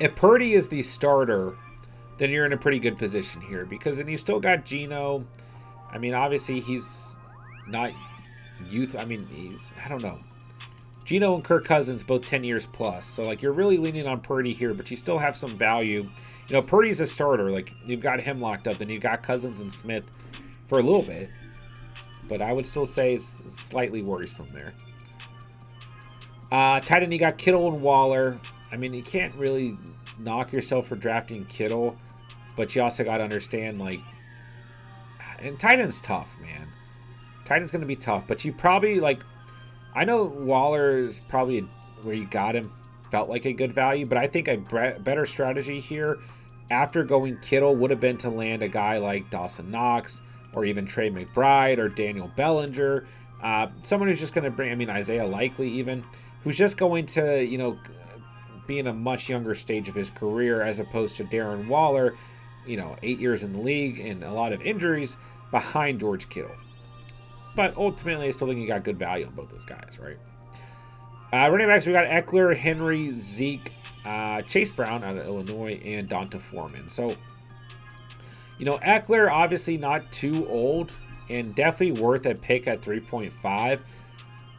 if Purdy is the starter, then you're in a pretty good position here. Because then you still got Geno. I mean, obviously he's not youth. I mean, I don't know. Geno and Kirk Cousins, both 10 years plus. So, like, you're really leaning on Purdy here, but you still have some value. You know, Purdy's a starter. Like, you've got him locked up. Then you've got Cousins and Smith for a little bit. But I would still say it's slightly worrisome there. Tight end, you got Kittle and Waller. I mean, you can't really knock yourself for drafting Kittle. But you also got to understand, like... And tight end's tough, man. Tight end's going to be tough. But you probably, like... I know Waller is probably where you got him felt like a good value, but I think a better strategy here after going Kittle would have been to land a guy like Dawson Knox or even Trey McBride or Daniel Bellinger. Someone who's just going to bring, I mean, Isaiah Likely even, who's just going to, you know, be in a much younger stage of his career as opposed to Darren Waller, you know, 8 years in the league and a lot of injuries behind George Kittle. But ultimately, I still think you got good value on both those guys, right? Running backs, we got Eckler, Henry, Zeke, Chase Brown out of Illinois, and Donta Foreman. So, you know, Eckler, obviously not too old and definitely worth a pick at 3.5.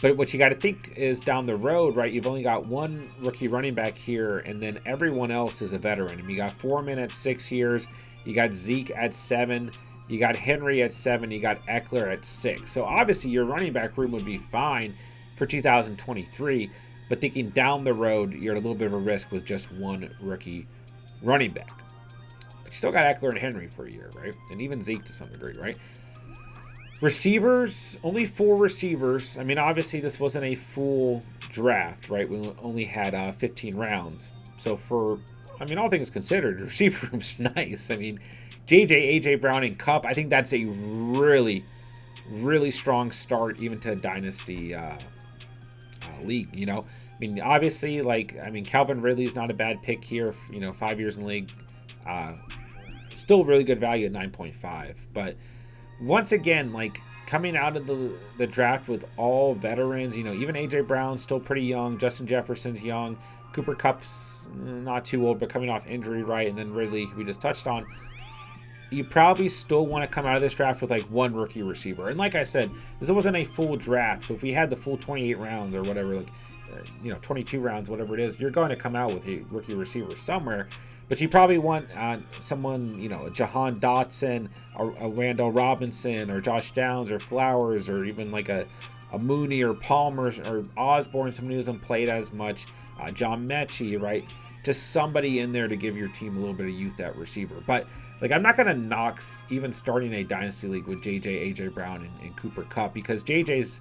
But what you got to think is down the road, right? You've only got one rookie running back here, and then everyone else is a veteran. I mean, you got Foreman at 6 years. You got Zeke at 7. You got Henry at 7. You got Eckler at 6. So obviously your running back room would be fine for 2023. But thinking down the road, you're at a little bit of a risk with just one rookie running back. But you still got Eckler and Henry for a year, right? And even Zeke to some degree, right? Receivers, only 4 receivers. I mean, obviously this wasn't a full draft, right? We only had 15 rounds. So for, I mean, all things considered, the receiver room's nice. I mean, JJ, AJ Brown, and Kupp, I think that's a really, really strong start even to a Dynasty league, you know? I mean, obviously, like, I mean, Calvin Ridley's not a bad pick here, you know, 5 years in the league. Still really good value at 9.5. But once again, like, coming out of the draft with all veterans, you know, even AJ Brown's still pretty young. Justin Jefferson's young. Cooper Kupp's not too old, but coming off injury, right? And then Ridley, we just touched on. you probably still want to come out of this draft with like one rookie receiver. And like I said, this wasn't a full draft. So if we had the full 28 rounds or whatever, like, 22 rounds, whatever it is, you're going to come out with a rookie receiver somewhere. But you probably want someone, a Jahan Dotson, or a Randall Robinson, or Josh Downs, or Flowers, or even like a Mooney or Palmer or Osborne, someone who hasn't played as much, John Mechie, right? Just somebody in there to give your team a little bit of youth at receiver. But like, I'm not going to knock even starting a Dynasty League with JJ, AJ Brown, and Cooper Kupp, because JJ's,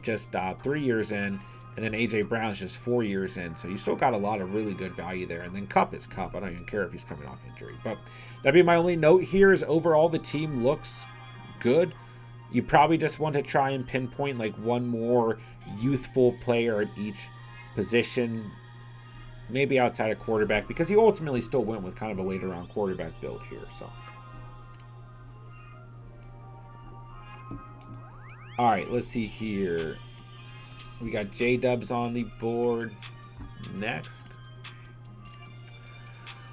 just 3 years in, and then AJ Brown's just 4 years in. So you still got a lot of really good value there. And then Kupp is Kupp. I don't even care if he's coming off injury. But that'd be my only note here, is overall the team looks good. You probably just want to try and pinpoint like one more youthful player at each position, maybe outside of quarterback, because he ultimately still went with kind of a later round quarterback build here. So, all right, let's see here. We got J-Dubs on the board next.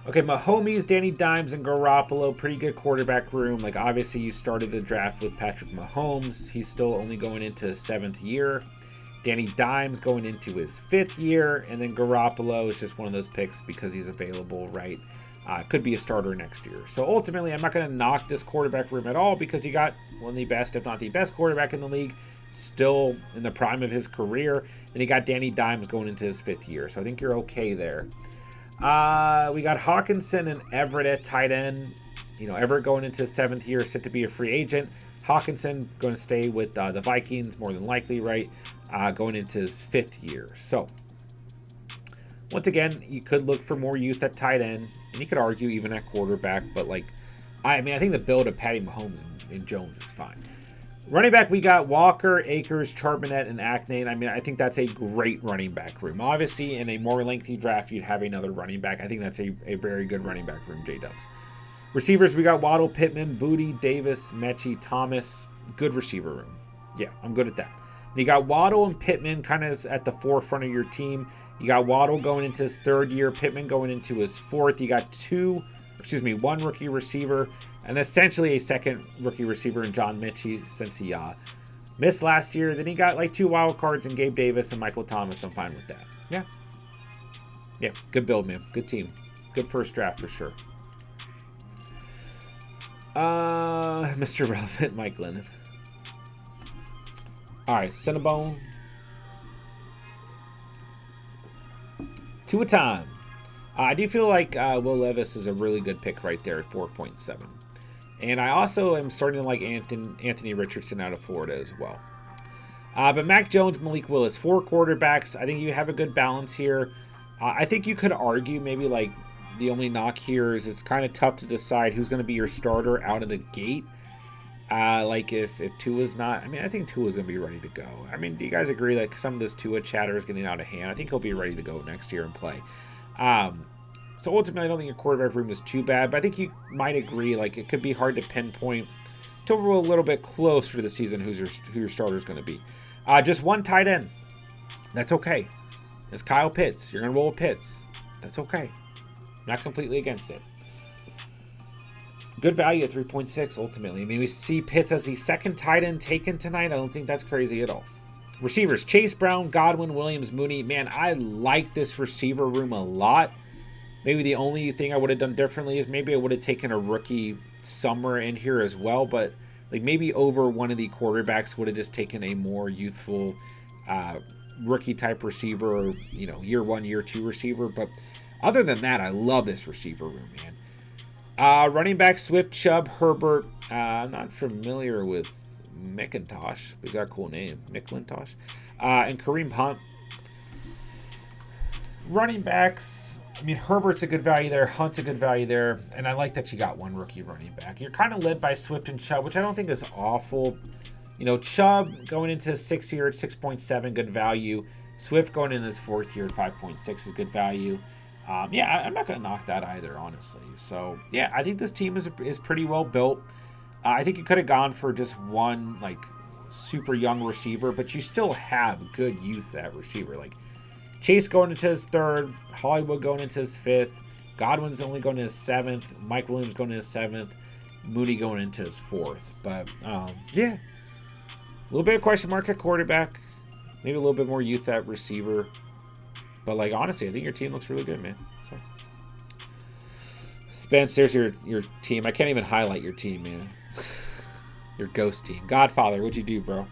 Okay, Mahomes, Danny Dimes, and Garoppolo, pretty good quarterback room. Like, obviously, you started the draft with Patrick Mahomes. He's still only going into his 7th year. Danny Dimes going into his 5th year. And then Garoppolo is just one of those picks because he's available, right? Could be a starter next year. So, ultimately, I'm not going to knock this quarterback room at all, because you got one of the best, if not the best, quarterback in the league, still in the prime of his career. And he got Danny Dimes going into his 5th year. So, I think you're okay there. We got Hawkinson and Everett at tight end. Everett going into his 7th year, set to be a free agent. Hawkinson going to stay with the Vikings, more than likely, right? Going into his 5th year. So, once again, you could look for more youth at tight end, and you could argue even at quarterback. But, I think the build of Patty Mahomes and Jones is fine. Running back, we got Walker, Akers, Charbonnet, and Aknane. I think that's a great running back room. Obviously, in a more lengthy draft, you'd have another running back. I think that's a very good running back room, J-Dubs. Receivers, we got Waddle, Pittman, Booty, Davis, Mechie, Thomas. Good receiver room. Yeah, I'm good at that. And you got Waddle and Pittman kind of at the forefront of your team. You got Waddle going into his 3rd year, Pittman going into his 4th. You got one rookie receiver, and essentially a 2nd rookie receiver in John Mechie, since he missed last year. Then he got 2 wild cards in Gabe Davis and Michael Thomas. I'm fine with that. Yeah, good build, man. Good team. Good first draft for sure. Mr. Relevant, Mike Lennon. All right, Cinnabone. 2 a time. I do feel like Will Levis is a really good pick right there at 4.7. And I also am starting to like Anthony Richardson out of Florida as well. But Mac Jones, Malik Willis, 4 quarterbacks. I think you have a good balance here. I think you could argue maybe the only knock here is it's kind of tough to decide who's going to be your starter out of the gate. If Tua's not, I think Tua's going to be ready to go. Do you guys agree some of this Tua chatter is getting out of hand? I think he'll be ready to go next year and play. So ultimately, I don't think your quarterback room is too bad, but I think you might agree, it could be hard to pinpoint till we're a little bit closer to the season who your starter is going to be. Just one tight end. That's okay. It's Kyle Pitts. You're going to roll with Pitts. That's okay. Not completely against it. Good value at 3.6 ultimately. We see Pitts as the 2nd tight end taken tonight. I don't think that's crazy at all. Receivers, Chase Brown, Godwin, Williams, Mooney. Man, I like this receiver room a lot. Maybe the only thing I would have done differently is maybe I would have taken a rookie somewhere in here as well. But maybe over one of the quarterbacks would have just taken a more youthful rookie type receiver, or, year 1, year 2 receiver. But other than that, I love this receiver room, man. Running back, Swift, Chubb, Herbert. I'm not familiar with McIntosh. He's got a cool name, McIntosh. And Kareem Hunt. Running backs, Herbert's a good value there. Hunt's a good value there. And I like that you got one rookie running back. You're kind of led by Swift and Chubb, which I don't think is awful. Chubb going into his 6th year at 6.7, good value. Swift going in his 4th year at 5.6 is good value. I'm not going to knock that either, honestly. So, yeah, I think this team is pretty well built. I think you could have gone for just one, super young receiver, but you still have good youth at receiver. Chase going into his 3rd, Hollywood going into his 5th, Godwin's only going to his 7th, Mike Williams going to his 7th. Mooney going into his 4th. But, yeah. A little bit of question mark at quarterback. Maybe a little bit more youth at receiver. But, like, honestly, I think your team looks really good, man. So. Spence, there's your team. I can't even highlight your team, man. Your ghost team. Godfather, what'd you do, bro?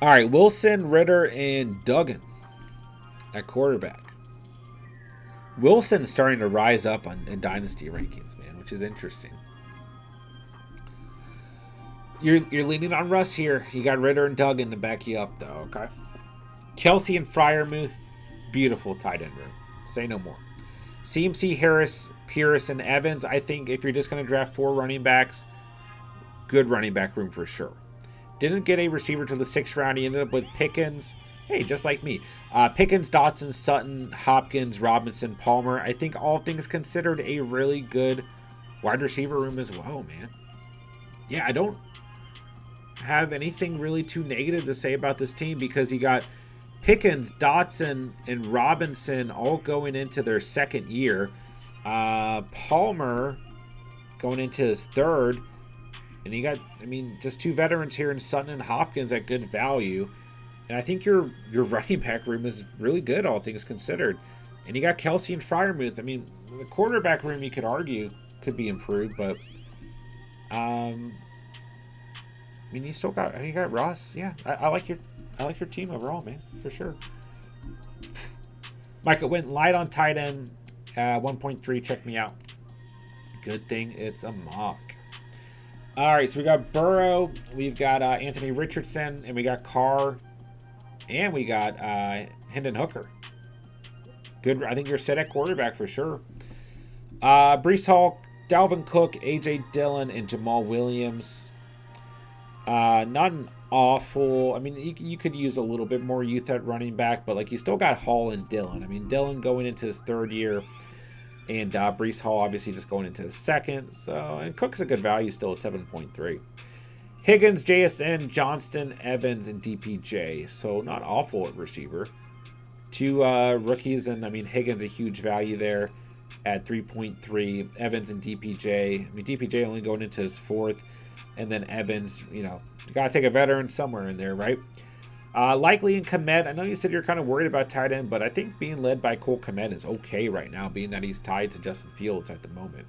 All right, Wilson, Ritter, and Duggan at quarterback. Wilson's starting to rise up in Dynasty rankings, man, which is interesting. You're leaning on Russ here. You got Ritter and Duggan to back you up, though, okay? Kelsey and Freiermuth, beautiful tight end room. Say no more. CMC, Harris, Pierce, and Evans. I think if you're just going to draft 4 running backs, good running back room for sure. Didn't get a receiver till the 6th round. He ended up with Pickens. Hey, just like me. Pickens, Dotson, Sutton, Hopkins, Robinson, Palmer. I think all things considered a really good wide receiver room as well, man. Yeah, I don't have anything really too negative to say about this team because you got Pickens, Dotson, and Robinson all going into their 2nd year. Palmer going into his 3rd. And you got, I mean, just 2 veterans here in Sutton and Hopkins at good value. And I think your running back room is really good, all things considered. And you got Kelsey and Freiermuth. I mean, the quarterback room, you could argue, could be improved. But, I mean, you still got, you got Russ. Yeah, I like your team overall, man, for sure. Micah went light on tight end, 1.3. Check me out. Good thing it's a mock. All right, so we got Burrow, we've got Anthony Richardson, and we got Carr, and we got Hendon Hooker. Good. I think you're set at quarterback for sure. Breece Hall, Dalvin Cook, A.J. Dillon, and Jamal Williams. Not an awful. I mean, you could use a little bit more youth at running back, but like you still got Hall and Dillon. I mean, Dillon going into his 3rd year. And Breece Hall obviously just going into his 2nd. So, and Cook's a good value still at 7.3. Higgins, JSN, Johnston, Evans, and DPJ. So not awful at receiver. 2 rookies, and I mean Higgins a huge value there at 3.3. Evans and DPJ. I mean DPJ only going into his 4th, and then Evans. You know, you gotta take a veteran somewhere in there, right? Likely in Kmet. I know you said you're kind of worried about tight end, but I think being led by Cole Kmet is okay right now, being that he's tied to Justin Fields at the moment.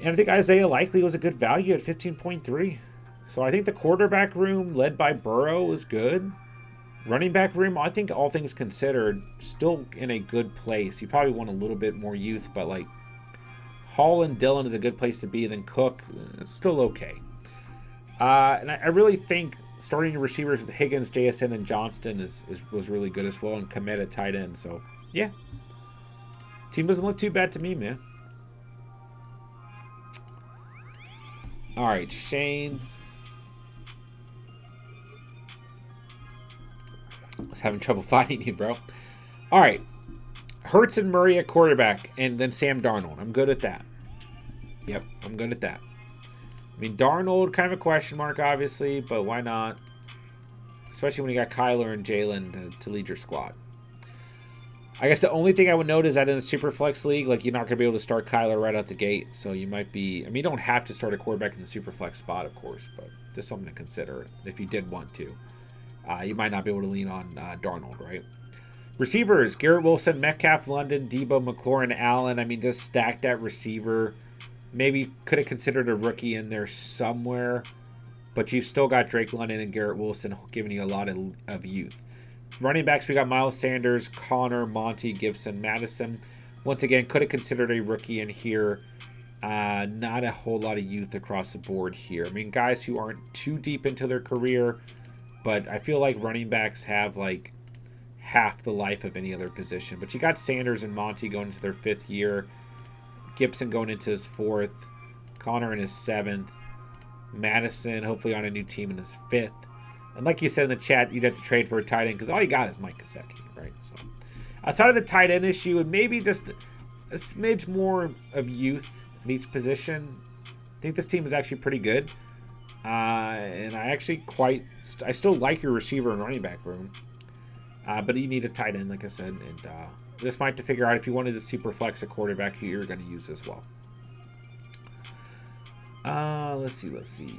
And I think Isaiah Likely was a good value at 15.3. So I think the quarterback room led by Burrow is good. Running back room, I think all things considered, still in a good place. You probably want a little bit more youth, but like Hall and Dillon is a good place to be. Then Cook, it's still okay. And I really think starting your receivers with Higgins, JSN, and Johnston was really good as well, and Kmet at tight end. So, yeah. Team doesn't look too bad to me, man. All right, Shane. I was having trouble finding you, bro. All right. Hurts and Murray at quarterback, and then Sam Darnold. I'm good at that. Yep, I'm good at that. I mean, Darnold, kind of a question mark, obviously, but why not? Especially when you got Kyler and Jalen to lead your squad. I guess the only thing I would note is that in a Superflex league, like you're not going to be able to start Kyler right out the gate. So you might be, I mean, you don't have to start a quarterback in the Superflex spot, of course, but just something to consider if you did want to. You might not be able to lean on Darnold, right? Receivers, Garrett Wilson, Metcalf, London, Debo, McLaurin, Allen. I mean, just stack that receiver. Maybe could have considered a rookie in there somewhere, but you've still got Drake London and Garrett Wilson giving you a lot of youth. Running backs, we got Miles Sanders, Connor, Monty, Gibson, Madison. Once again, could have considered a rookie in here. Not a whole lot of youth across the board here. I mean, guys who aren't too deep into their career, but I feel like running backs have like half the life of any other position. But you got Sanders and Monty going into their 5th year. Gibson going into his 4th, Connor in his 7th, Madison hopefully on a new team in his 5th. And like you said in the chat, you'd have to trade for a tight end because all you got is Mike Gesicki, right? So outside of the tight end issue and maybe just a smidge more of youth at each position, I think this team is actually pretty good. And I still like your receiver and running back room. But you need a tight end, like I said, and Just might have to figure out if you wanted to super flex a quarterback who you're going to use as well. Let's see.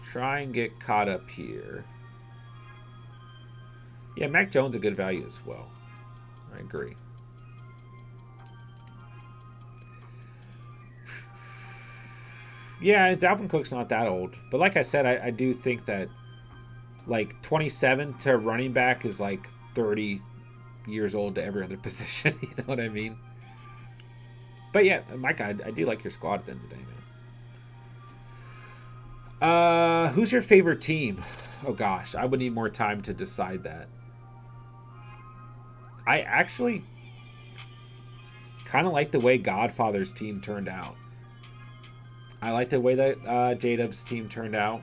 Try and get caught up here. Yeah, Mac Jones a good value as well. I agree. Yeah, Dalvin Cook's not that old. But like I said, I do think that like 27 to running back is like 30 years old to every other position. You know what I mean? But yeah, Mike, I do like your squad at the end of the day, man. Who's your favorite team? Oh gosh, I would need more time to decide that. I actually kind of like the way Godfather's team turned out. I like the way that J-Dub's team turned out.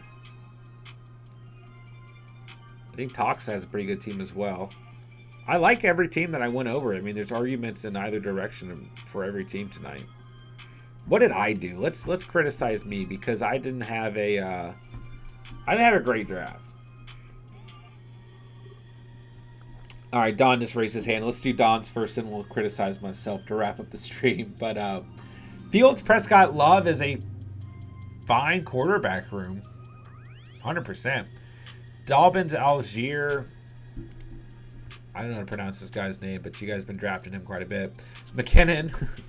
I think Tox has a pretty good team as well. I like every team that I went over. I mean, there's arguments in either direction for every team tonight. What did I do? Let's criticize me because I didn't have a great draft. All right, Don just raised his hand. Let's do Don's first, and we'll criticize myself to wrap up the stream. But Fields, Prescott, Love is a fine quarterback room, 100%. Dobbins, Algier. I don't know how to pronounce this guy's name, but you guys have been drafting him quite a bit. McKinnon,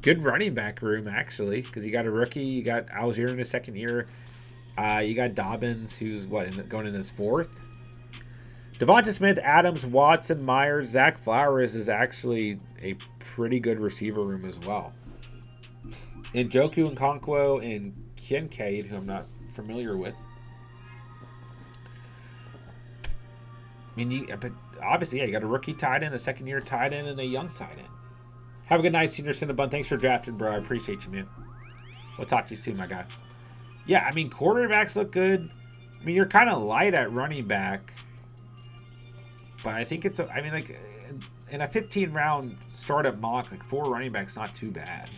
good running back room, actually, because you got a rookie. You got Algier in his second year. You got Dobbins, who's, going in his fourth. Devonta Smith, Adams, Watson, Myers, Zach Flowers is actually a pretty good receiver room as well. And Njoku, Okonkwo, and Kincaid, who I'm not familiar with. I mean, but obviously, yeah, you got a rookie tight end, a second-year tight end, and a young tight end. Have a good night, Senior Cinnabon. Thanks for drafting, bro. I appreciate you, man. We'll talk to you soon, my guy. Yeah, I mean, quarterbacks look good. I mean, you're kind of light at running back. But I think it's, I mean, like, in a 15-round startup mock, like, 4 running backs not too bad.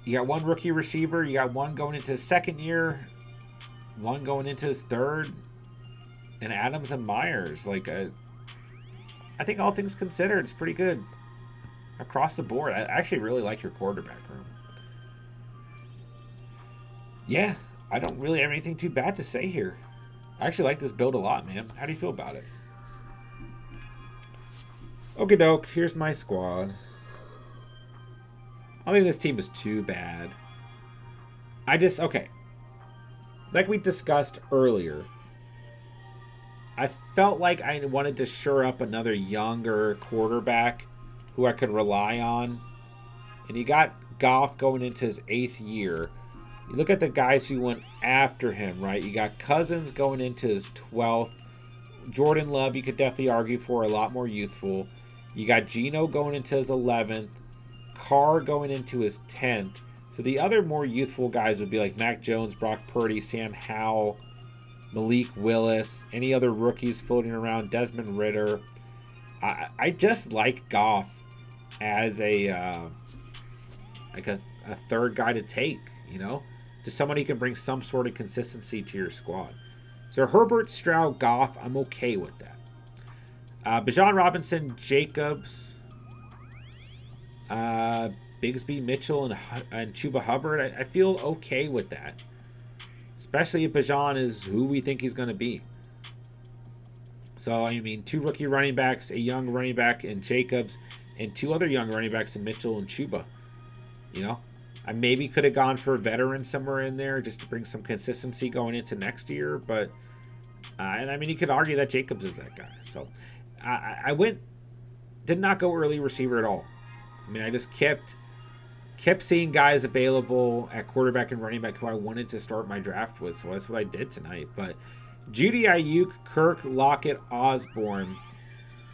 You got 1 rookie receiver. You got 1 going into his second year. 1 going into his third. And Adams and Myers. Like, I think all things considered, it's pretty good across the board. I actually really like your quarterback room. Yeah, I don't really have anything too bad to say here. I actually like this build a lot, man. How do you feel about it? Okie doke, here's my squad. I don't think this team is too bad. Okay. Like we discussed earlier, I felt like I wanted to shore up another younger quarterback who I could rely on. And you got Goff going into his 8th year. You look at the guys who went after him, right? You got Cousins going into his 12th. Jordan Love, you could definitely argue for, a lot more youthful. You got Geno going into his 11th. Carr going into his 10th. So the other more youthful guys would be like Mac Jones, Brock Purdy, Sam Howell, Malik Willis, any other rookies floating around, Desmond Ridder. I just like Goff as a third guy to take, you know? Just somebody who can bring some sort of consistency to your squad. So Herbert, Stroud, Goff, I'm okay with that. Bijan Robinson, Jacobs, Bigsby, Mitchell, and Chuba Hubbard. I feel okay with that. Especially if Bijan is who we think he's going to be. So, I mean, 2 rookie running backs, a young running back in Jacobs, and 2 other young running backs in Mitchell and Chuba. You know? I maybe could have gone for a veteran somewhere in there just to bring some consistency going into next year. But, and I mean, you could argue that Jacobs is that guy. So, I did not go early receiver at all. I mean, I just kept seeing guys available at quarterback and running back who I wanted to start my draft with. So that's what I did tonight. But Judy, Ayuk, Kirk, Lockett, Osborne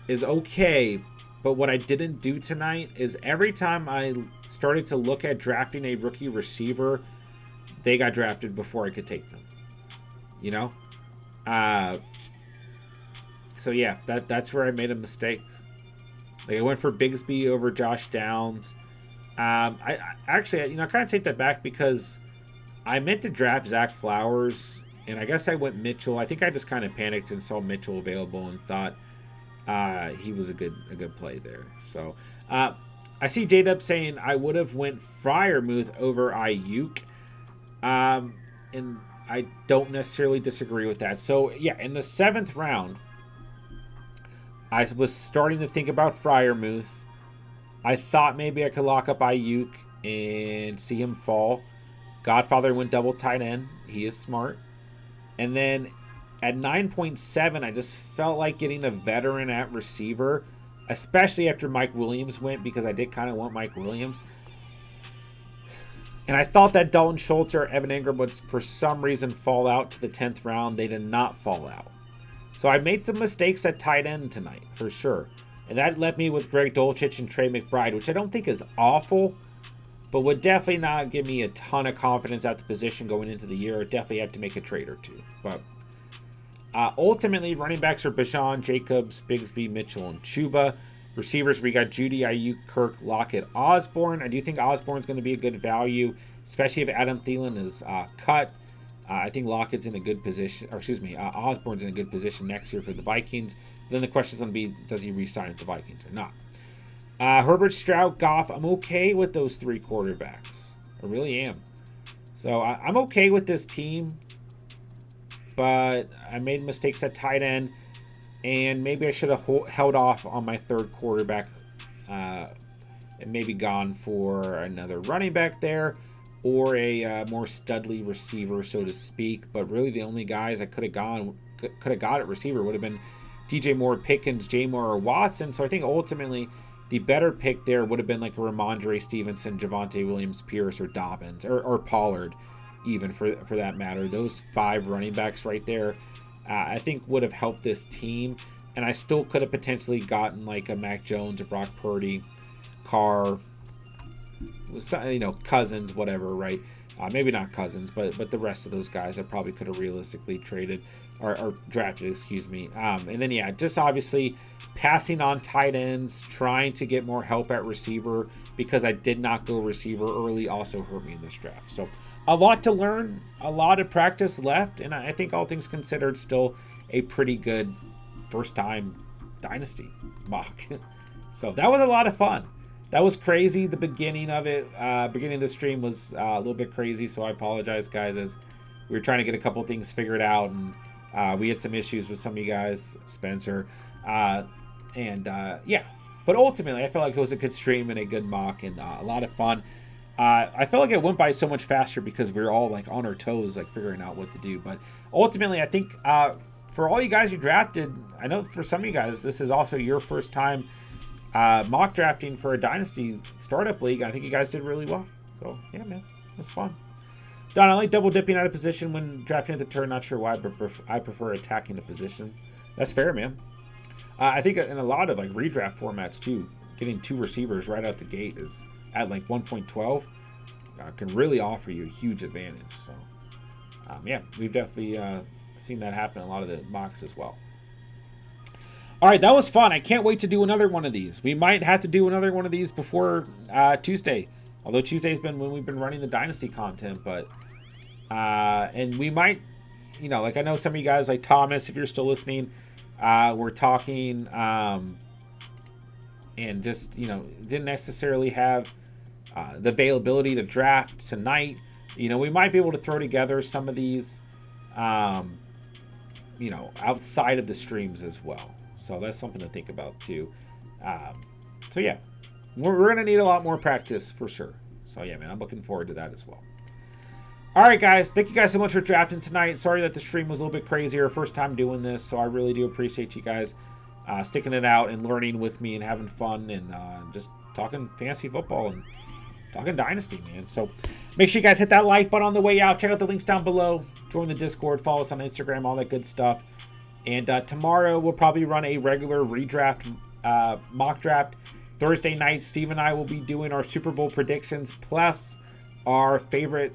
is okay. But what I didn't do tonight is every time I started to look at drafting a rookie receiver, they got drafted before I could take them. You know? So yeah, that's where I made a mistake. Like I went for Bigsby over Josh Downs. I actually, you know, I kind of take that back because I meant to draft Zach Flowers And I guess I went Mitchell. I think I just kind of panicked and saw Mitchell available and thought he was a good play there. So I see J-Dub saying I would have went Freiermuth over Ayuk. And I don't necessarily disagree with that. So yeah, in the 7th round, I was starting to think about Freiermuth. I thought maybe I could lock up Ayuk and see him fall. Godfather went double tight end. He is smart. And then at 9.7, I just felt like getting a veteran at receiver, especially after Mike Williams went, because I did kind of want Mike Williams. And I thought that Dalton Schultz or Evan Ingram would, for some reason, fall out to the 10th round. They did not fall out. So I made some mistakes at tight end tonight, for sure. And that left me with Greg Dulcich and Trey McBride, which I don't think is awful, but would definitely not give me a ton of confidence at the position going into the year. I'd definitely have to make a trade or two. But ultimately, running backs are Bijan, Jacobs, Bigsby, Mitchell, and Chuba. Receivers, we got Judy, Ayuk, Kirk, Lockett, Osborne. I do think Osborne's going to be a good value, especially if Adam Thielen is cut. I think Lockett's in a good position, or excuse me, Osborne's in a good position next year for the Vikings. Then the question is going to be, does he re-sign with the Vikings or not? Herbert, Stroud, Goff, I'm okay with those 3 quarterbacks. I really am. So I'm okay with this team, but I made mistakes at tight end. And maybe I should have held off on my 3rd quarterback and maybe gone for another running back there or a more studly receiver, so to speak. But really the only guys I could have got at receiver would have been DJ Moore, Pickens, J. Moore, or Watson. So I think ultimately the better pick there would have been like a Ramondre Stevenson, Javonte Williams, Pierce, or Dobbins, or Pollard even for that matter. Those 5 running backs right there I think would have helped this team, and I still could have potentially gotten like a Mac Jones, a Brock Purdy, Carr, Cousins, whatever, right? Maybe not Cousins, but the rest of those guys I probably could have realistically traded or drafted, excuse me. And then yeah, just obviously passing on tight ends, trying to get more help at receiver because I did not go receiver early also hurt me in this draft. So a lot to learn, a lot of practice left, and I think all things considered, still a pretty good first-time Dynasty mock. So that was a lot of fun. That was crazy. The beginning of it, beginning of the stream was a little bit crazy, so I apologize, guys, as we were trying to get a couple things figured out, and we had some issues with some of you guys, Spencer, yeah. But ultimately, I felt like it was a good stream and a good mock and a lot of fun. I felt like it went by so much faster because we were all like on our toes, like figuring out what to do. But ultimately, I think for all you guys who drafted, I know for some of you guys, this is also your first time mock drafting for a Dynasty startup league. I think you guys did really well. So yeah, man, it was fun. Don, I like double dipping out of position when drafting at the turn. Not sure why, but I prefer attacking the position. That's fair, man. I think in a lot of like redraft formats too, getting 2 receivers right out the gate is at like 1.12 can really offer you a huge advantage. So yeah, we've definitely seen that happen in a lot of the mocks as well. All right, that was fun. I can't wait to do another one of these. We might have to do another one of these before Tuesday, although Tuesday's been when we've been running the Dynasty content. But and we might, like I know some of you guys, like Thomas, if you're still listening, we're talking and just didn't necessarily have the availability to draft tonight. We might be able to throw together some of these outside of the streams as well. So that's something to think about too. So yeah, we're going to need a lot more practice for sure. So yeah, man, I'm looking forward to that as well. All right, guys. Thank you guys so much for drafting tonight. Sorry that the stream was a little bit crazier. First time doing this, so I really do appreciate you guys sticking it out and learning with me and having fun and just talking fantasy football and talking Dynasty, man. So make sure you guys hit that like button on the way out. Check out the links down below. Join the Discord. Follow us on Instagram. All that good stuff. And tomorrow we'll probably run a regular redraft mock draft. Thursday night, Steve and I will be doing our Super Bowl predictions plus our favorite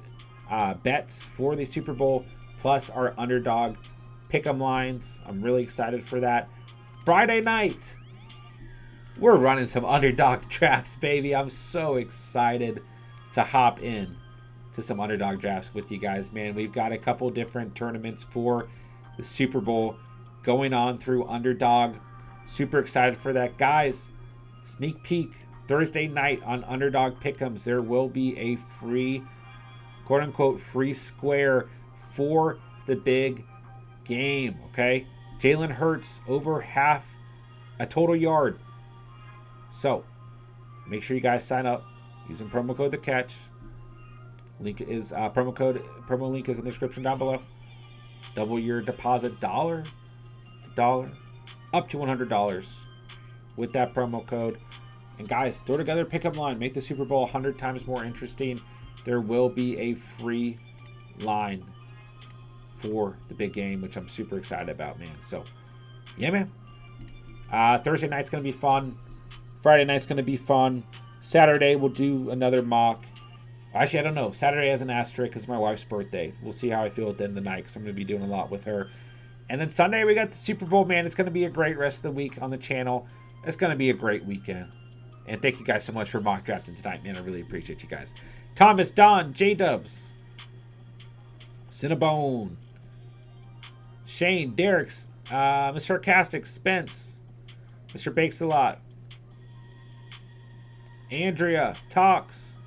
bets for the Super Bowl plus our Underdog pick'em lines. I'm really excited for that. Friday night, we're running some Underdog drafts, baby. I'm so excited to hop in to some Underdog drafts with you guys, man. We've got a couple different tournaments for the Super Bowl going on through Underdog. Super excited for that. Guys, sneak peek, Thursday night on Underdog Pick'ems, there will be a free, quote-unquote, free square for the big game, okay? Jalen Hurts over half a total yard. So, make sure you guys sign up using promo code TheCatch. Link is promo link is in the description down below. Double your deposit dollar up to $100 with that promo code. And guys, throw together a pickup line. Make the Super Bowl 100 times more interesting. There will be a free line for the big game, which I'm super excited about, man. So, yeah, man. Thursday night's going to be fun. Friday night's going to be fun. Saturday, we'll do another mock. Actually, I don't know. Saturday has an asterisk because it's my wife's birthday. We'll see how I feel at the end of the night because I'm going to be doing a lot with her. And then Sunday, we got the Super Bowl, man. It's going to be a great rest of the week on the channel. It's going to be a great weekend. And thank you guys so much for mock drafting tonight, man. I really appreciate you guys. Thomas, Don, J-Dubs, Cinnabone, Shane, Derek's, Mr. Sarcastic, Spence, Mr. Bakes a Lot, Andrea, Talks,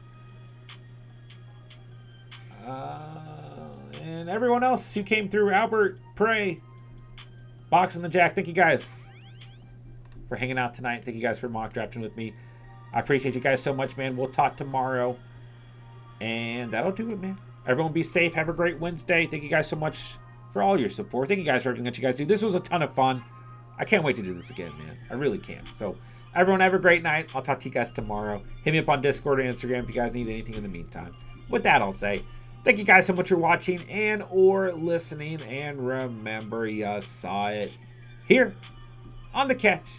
and everyone else who came through. Albert, Prey, Box and the Jack. Thank you guys for hanging out tonight. Thank you guys for mock drafting with me. I appreciate you guys so much, man. We'll talk tomorrow. And that'll do it, man. Everyone be safe. Have a great Wednesday. Thank you guys so much for all your support. Thank you guys for everything that you guys do. This was a ton of fun. I can't wait to do this again, man. I really can't. So, everyone have a great night. I'll talk to you guys tomorrow. Hit me up on Discord or Instagram if you guys need anything in the meantime. With that, I'll say thank you guys so much for watching and or listening. And remember, you saw it here on The Catch.